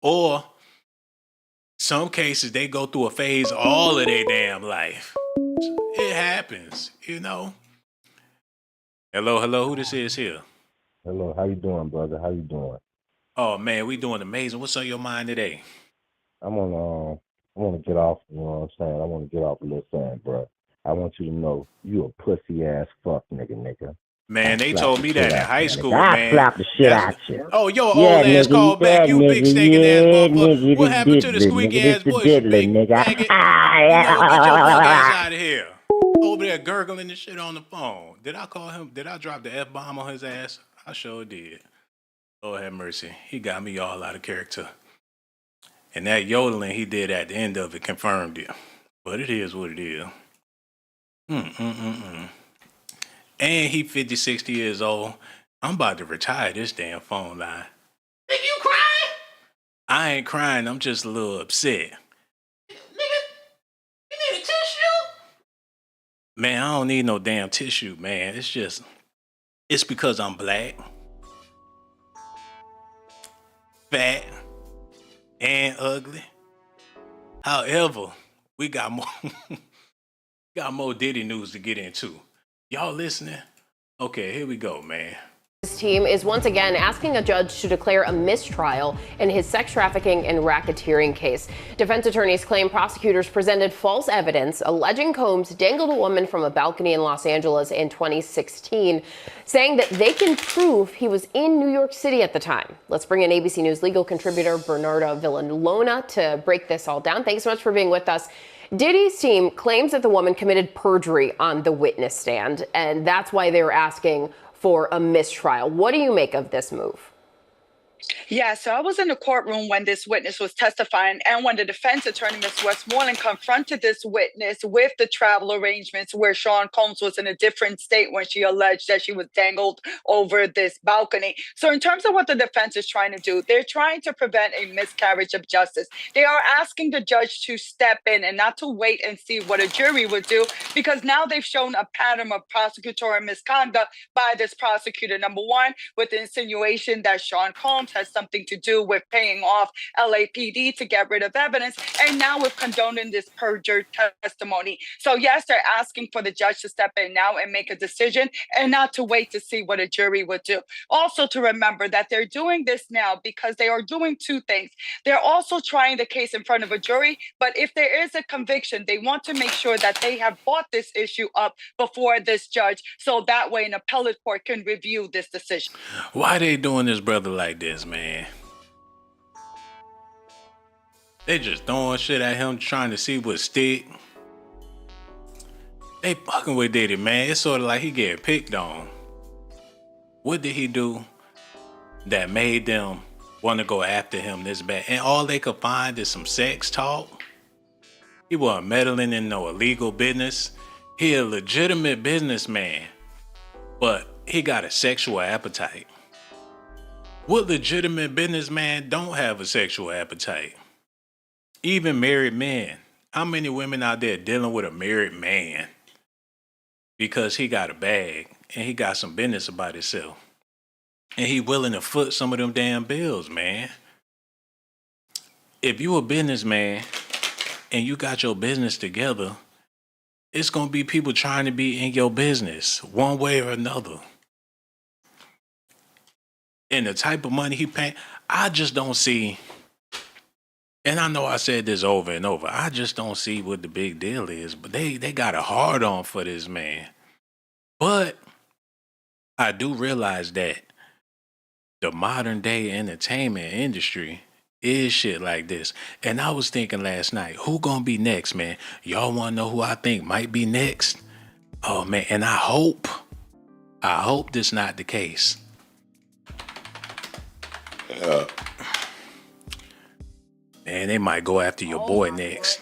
Or some cases they go through a phase all of their damn life. It happens, you know. Hello, who this is here? Hello, how you doing, brother? How you doing? Oh man, we doing amazing. What's on your mind today? I'm on. I want to get off. You know what I'm saying? I want to get off a little something, bro. I want you to know you a pussy ass fuck nigga. Man, I they slap told the me shit that in out high you, nigga. school, I man. slap the shit out you. Oh, your Yeah, old ass nigga. called back. Yeah, You big nigga. stinking ass Yeah, motherfucker. nigga. What This happened to the diddler, squeaky nigga. This ass the voice, you diddler, big nigga. faggot? You know what? Get your punk ass out of here. Over there gurgling the shit on the phone. Did I call him? Did I drop the F bomb on his ass? I sure did. Lord have mercy. He got me all out of character. And that yodeling he did at the end of it confirmed it. But it is what it is. Mm-mm-mm-mm. And he 50, 60 years old. I'm about to retire this damn phone line. Nigga, you crying? I ain't crying. I'm just a little upset. Nigga, you need a tissue? Man, I don't need no damn tissue, man. It's because I'm black, fat, and ugly. However, we got more got more Diddy news to get into. Y'all listening? Okay, here we go, man. His team is once again asking a judge to declare a mistrial in his sex trafficking and racketeering case. Defense attorneys claim prosecutors presented false evidence alleging Combs dangled a woman from a balcony in Los Angeles in 2016, saying that they can prove he was in New York City at the time. Let's bring in ABC News legal contributor Bernarda Villalona to break this all down. Thanks so much for being with us. Diddy's team claims that the woman committed perjury on the witness stand, and that's why they're asking for a mistrial. What do you make of this move? Yeah, so I was in the courtroom when this witness was testifying, and when the defense attorney, Ms. Westmoreland, confronted this witness with the travel arrangements where Sean Combs was in a different state when she alleged that she was dangled over this balcony. So in terms of what the defense is trying to do, they're trying to prevent a miscarriage of justice. They are asking the judge to step in and not to wait and see what a jury would do, because now they've shown a pattern of prosecutorial misconduct by this prosecutor. Number one, with the insinuation that Sean Combs has something to do with paying off LAPD to get rid of evidence, and now with condoning this perjured testimony. So yes, they're asking for the judge to step in now and make a decision, and not to wait to see what a jury would do. Also to remember that they're doing this now because they are doing two things. They're also trying the case in front of a jury, but if there is a conviction, they want to make sure that they have brought this issue up before this judge, so that way an appellate court can review this decision. Why they doing this brother like this, man? They just throwing shit at him, trying to see what stick. They fucking with Diddy, man. It's sort of like he getting picked on. What did he do that made them want to go after him this bad? And all they could find is some sex talk. He wasn't meddling in no illegal business. He a legitimate businessman, but he got a sexual appetite. What legitimate businessman don't have a sexual appetite? Even married men. How many women out there dealing with a married man because he got a bag and he got some business about himself and he willing to foot some of them damn bills, man? If you a businessman and you got your business together, it's gonna be people trying to be in your business one way or another. And the type of money he paying, I just don't see. And I know I said this over and over. I just don't see what the big deal is. But they got a hard on for this man. But I do realize that the modern day entertainment industry is shit like this. And I was thinking last night, who gonna be next, man? Y'all wanna know who I think might be next? Oh man, and I hope this not the case. Man, they might go after your boy next.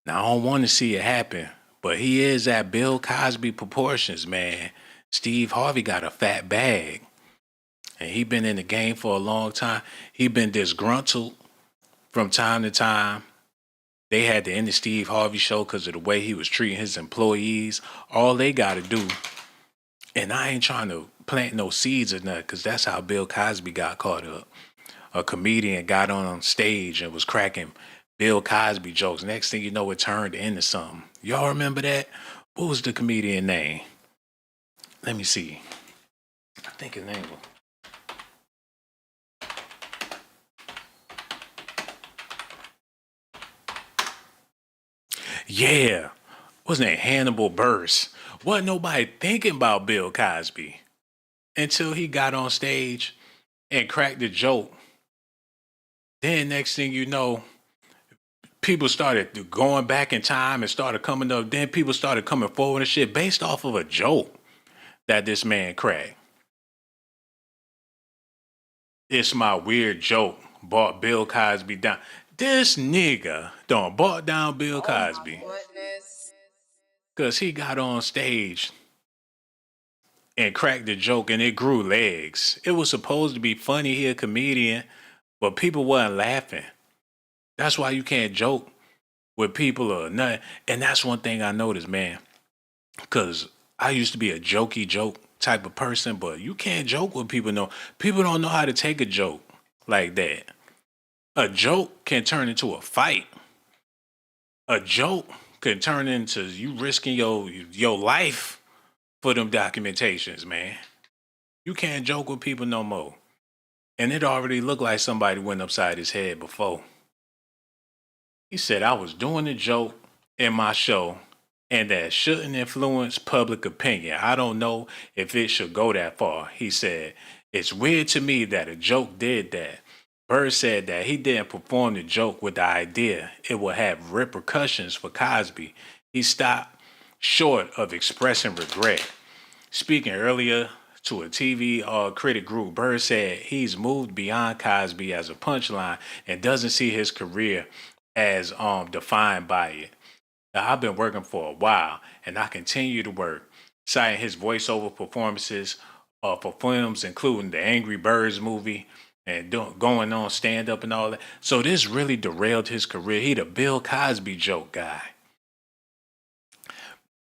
Now, I don't want to see it happen, but he is at Bill Cosby proportions, man. Steve Harvey got a fat bag, and he been in the game for a long time. He been disgruntled from time to time. They had to end the Steve Harvey show because of the way he was treating his employees. All they got to do, and I ain't trying to plant no seeds or nothing, because that's how Bill Cosby got caught up. A comedian got on stage and was cracking Bill Cosby jokes. Next thing you know, it turned into something. Y'all remember that? What was the comedian name? Let me see. I think his name was... Yeah. What's his name? Hannibal Buress. Wasn't nobody thinking about Bill Cosby until he got on stage and cracked the joke. Then next thing you know, people started going back in time and started coming up. Then people started coming forward and shit based off of a joke that this man cracked. It's my weird joke brought Bill Cosby down. This nigga done brought down Bill Cosby. Because he got on stage and cracked the joke and it grew legs. It was supposed to be funny, he a comedian, but people wasn't laughing. That's why you can't joke with people or nothing. And that's one thing I noticed, man. Because I used to be a jokey joke type of person, but you can't joke with people. No, people don't know how to take a joke like that. A joke can turn into a fight. A joke can turn into you risking your life for them documentations, man. You can't joke with people no more. And it already looked like somebody went upside his head before. He said I was doing a joke in my show and that shouldn't influence public opinion. I don't know if it should go that far. He said, it's weird to me that a joke did that. Bird said that he didn't perform the joke with the idea it would have repercussions for Cosby. He stopped short of expressing regret. Speaking earlier to a TV critic group, Bird said he's moved beyond Cosby as a punchline and doesn't see his career as defined by it. Now, I've been working for a while and I continue to work, citing his voiceover performances for films including the Angry Birds movie and going on stand up and all that. So this really derailed his career. He the Bill Cosby joke guy.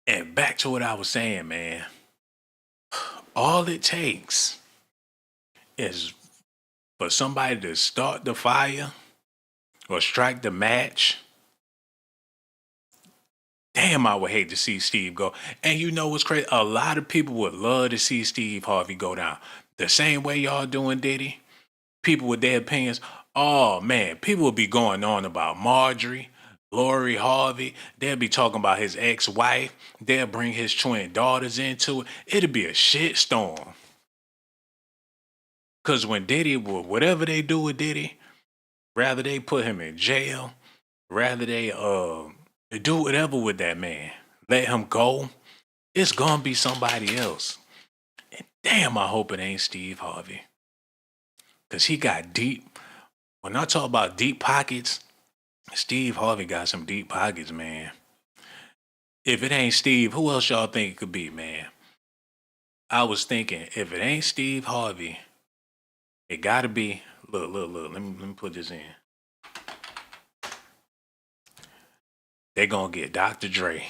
And back to what I was saying, man. All it takes is for somebody to start the fire or strike the match. Damn, I would hate to see Steve go. And you know what's crazy? A lot of people would love to see Steve Harvey go down. The same way y'all doing Diddy. People with their opinions. Oh, man, people would be going on about Marjorie, Lori Harvey. They'll be talking about his ex-wife. They'll bring his twin daughters into it. It'll be a shit storm. Because when Diddy, whatever they do with Diddy, rather they put him in jail, rather they do whatever with that man, let him go, it's gonna be somebody else. And damn, I hope it ain't Steve Harvey. Because he got deep. When I talk about deep pockets, Steve Harvey got some deep pockets, man. If it ain't Steve, who else y'all think it could be, man? I was thinking, if it ain't Steve Harvey, it gotta be, look, let me put this in. They gonna get Dr. Dre.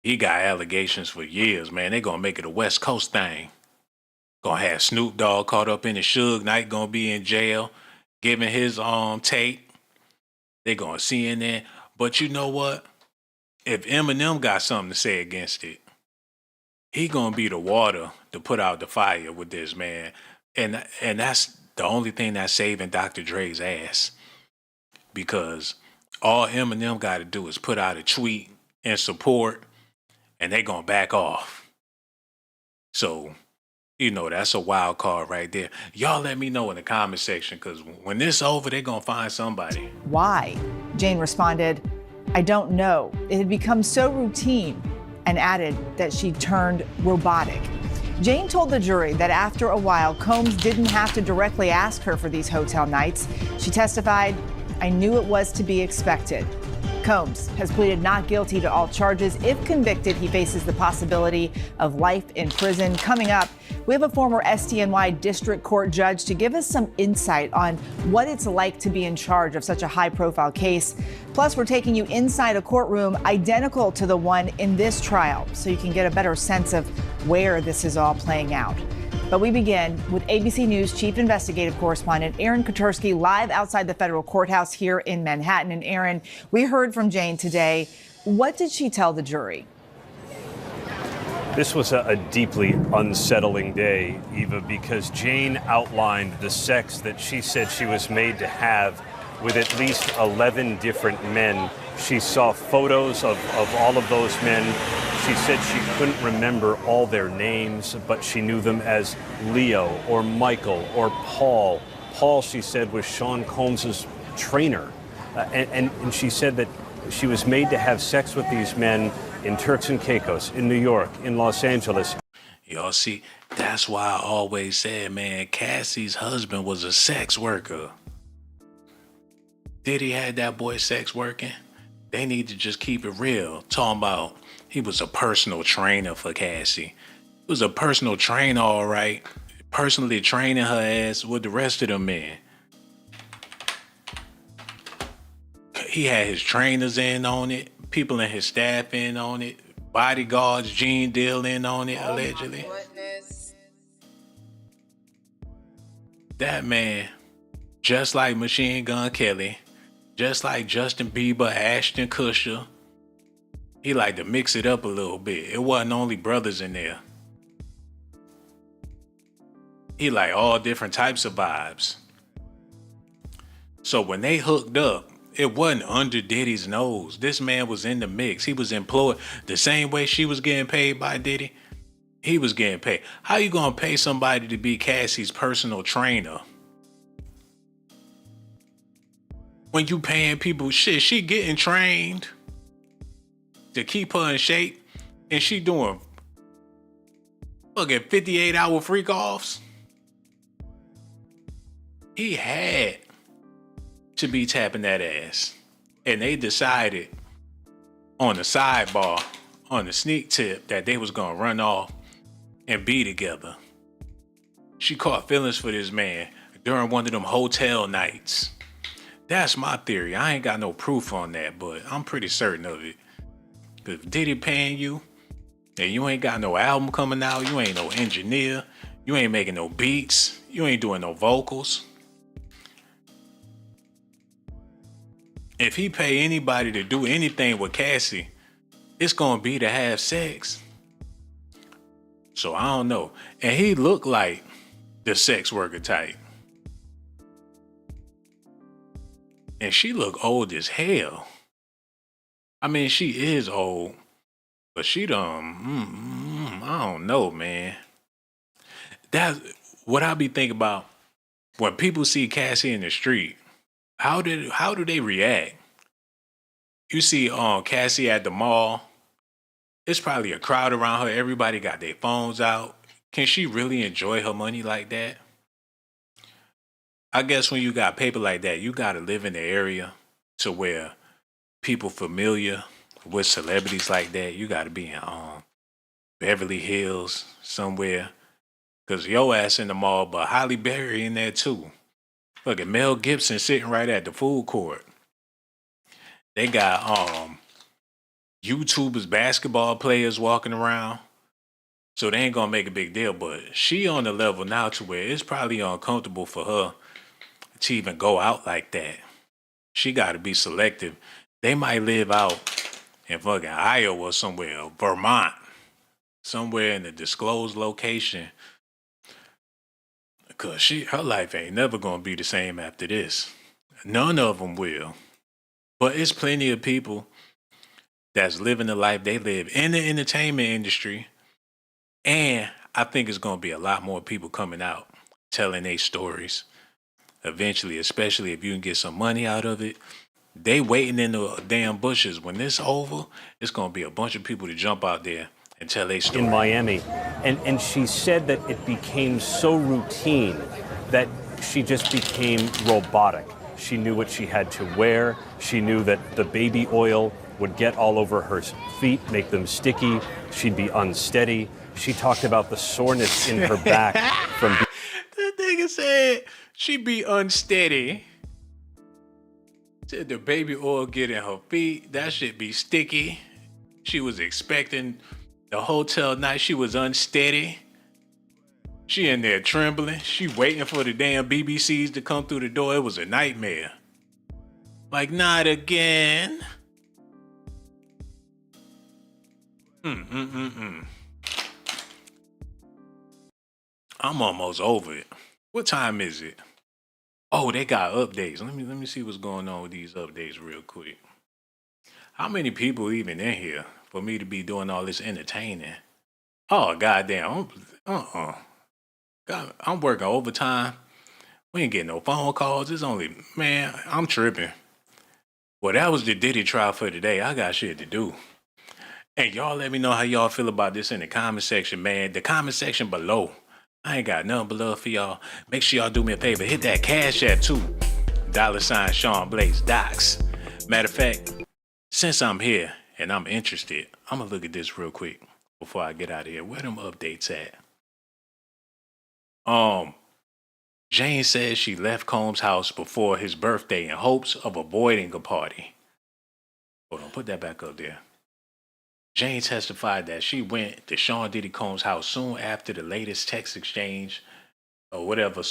He got allegations for years, man. They gonna make it a West Coast thing. Gonna have Snoop Dogg caught up in it. Suge Knight gonna be in jail, giving his tape. They gonna CNN. But you know what? If Eminem got something to say against it, he gonna be the water to put out the fire with this, man. And that's the only thing that's saving Dr. Dre's ass. Because all Eminem got to do is put out a tweet in support, and they gonna back off. So, you know, that's a wild card right there. Y'all let me know in the comment section, because when this over, they gonna find somebody. Why? Jane responded, I don't know. It had become so routine, and added that she turned robotic. Jane told the jury that after a while, Combs didn't have to directly ask her for these hotel nights. She testified, I knew it was to be expected. Combs has pleaded not guilty to all charges. If convicted, he faces the possibility of life in prison. Coming up, we have a former SDNY district court judge to give us some insight on what it's like to be in charge of such a high-profile case. Plus, we're taking you inside a courtroom identical to the one in this trial, so you can get a better sense of where this is all playing out. But we begin with ABC News Chief Investigative Correspondent Aaron Katersky live outside the federal courthouse here in Manhattan. And Aaron, we heard from Jane today. What did she tell the jury? This was a deeply unsettling day, Eva, because Jane outlined the sex that she said she was made to have with at least 11 different men. She saw photos of all of those men. She said she couldn't remember all their names, but she knew them as Leo or Michael or Paul. Paul, she said, was Sean Combs's trainer. And she said that she was made to have sex with these men in Turks and Caicos, in New York, in Los Angeles. Y'all see, that's why I always said, man, Cassie's husband was a sex worker. Diddy had that boy sex working. They need to just keep it real. Talking about he was a personal trainer for Cassie. He was a personal trainer, all right. Personally training her ass with the rest of them men. He had his trainers in on it, people in his staff in on it, bodyguards, Gene Deal in on it, allegedly. That man, just like Machine Gun Kelly, just like Justin Bieber, Ashton Kutcher, he liked to mix it up a little bit. It wasn't only brothers in there. He like all different types of vibes. So when they hooked up, it wasn't under Diddy's nose. This man was in the mix. He was employed the same way she was getting paid by Diddy. He was getting paid. How you gonna pay somebody to be Cassie's personal trainer? When you paying people shit, she getting trained to keep her in shape, and she doing fucking 58-hour freak offs. He had to be tapping that ass. And they decided on the sidebar, on the sneak tip, that they was gonna run off and be together. She caught feelings for this man during one of them hotel nights. That's my theory. I ain't got no proof on that, but I'm pretty certain of it. Cause if Diddy paying you and you ain't got no album coming out, you ain't no engineer, you ain't making no beats, you ain't doing no vocals. If he pay anybody to do anything with Cassie, it's gonna be to have sex. So I don't know. And he looked like the sex worker type. And she look old as hell. I mean, she is old, but she done, I don't know, man. That's what I be thinking about when people see Cassie in the street. How do they react? You see Cassie at the mall. It's probably a crowd around her. Everybody got their phones out. Can she really enjoy her money like that? I guess when you got paper like that, you got to live in the area to where people familiar with celebrities like that. You got to be in Beverly Hills somewhere. Because your ass in the mall, but Holly Berry in there too. Look at Mel Gibson sitting right at the food court. They got YouTubers, basketball players walking around. So they ain't gonna make a big deal, but she on the level now to where it's probably uncomfortable for her to even go out like that. She gotta be selective. They might live out in fucking Iowa somewhere, Vermont, somewhere in a disclosed location. Cause her life ain't never gonna be the same after this. None of them will. But it's plenty of people that's living the life they live in the entertainment industry. And I think it's going to be a lot more people coming out telling their stories eventually, especially if you can get some money out of it. They waiting in the damn bushes. When this over, it's going to be a bunch of people to jump out there and tell their story. In Miami. And she said that it became so routine that she just became robotic. She knew what she had to wear. She knew that the baby oil would get all over her feet, make them sticky. She'd be unsteady. She talked about the soreness in her back from... The nigga said she'd be unsteady. Said the baby oil get in her feet. That shit be sticky. She was expecting the hotel night. She was unsteady. She in there trembling. She waiting for the damn BBCs to come through the door. It was a nightmare. Like, not again. I'm almost over it. What time is it? Oh, they got updates. Let me see what's going on with these updates real quick. How many people even in here for me to be doing all this entertaining? Oh, goddamn. God, I'm working overtime. We ain't getting no phone calls. It's only, man, I'm tripping. Well, that was the Diddy trial for today. I got shit to do. And y'all let me know how y'all feel about this in the comment section, man. The comment section below. I ain't got nothing but love for y'all. Make sure y'all do me a favor. Hit that Cash App too. $ Sean Blaze Docs. Matter of fact, since I'm here and I'm interested, I'm going to look at this real quick before I get out of here. Where them updates at? Jane says she left Combs' house before his birthday in hopes of avoiding a party. Hold on, put that back up there. Jane testified that she went to Sean Diddy Combs' house soon after the latest text exchange or whatever,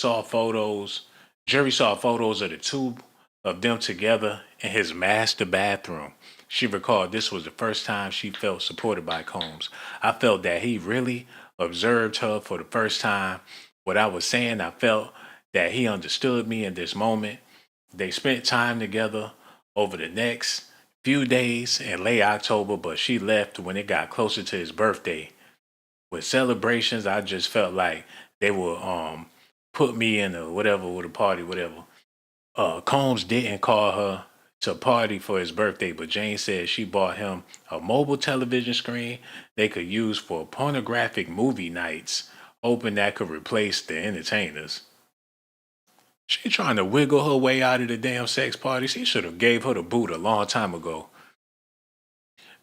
Jury saw photos of the two of them together in his master bathroom. She recalled this was the first time she felt supported by Combs. I felt that he really observed her for the first time what I was saying, I felt that he understood me in this moment. They spent time together over the next few days in late October, but she left when it got closer to his birthday. With celebrations, I just felt like they would put me in a whatever with a party, whatever. Combs didn't call her to party for his birthday, but Jane said she bought him a mobile television screen they could use for pornographic movie nights, hoping that could replace the entertainers. She trying to wiggle her way out of the damn sex parties. He should have gave her the boot a long time ago.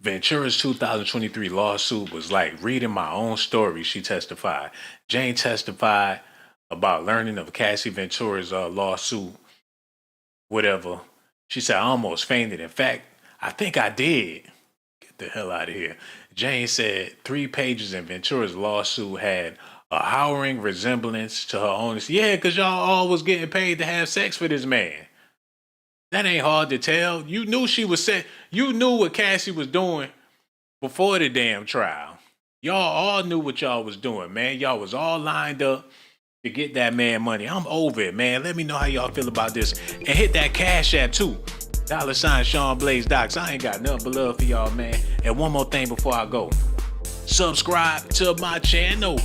Ventura's 2023 lawsuit was like reading my own story, she testified. Jane testified about learning of Cassie Ventura's lawsuit, whatever. She said, I almost fainted. In fact, I think I did. Get the hell out of here. Jane said 3 pages in Ventura's lawsuit had a harrowing resemblance to her own. Yeah, because y'all all was getting paid to have sex for this man. That ain't hard to tell. You knew she was set. You knew what Cassie was doing before the damn trial. Y'all all knew what y'all was doing, man. Y'all was all lined up to get that man money. I'm over it, man. Let me know how y'all feel about this. And hit that Cash App too. $ Sean Blaze Docs. I ain't got nothing but love for y'all, man. And one more thing before I go. Subscribe to my channel.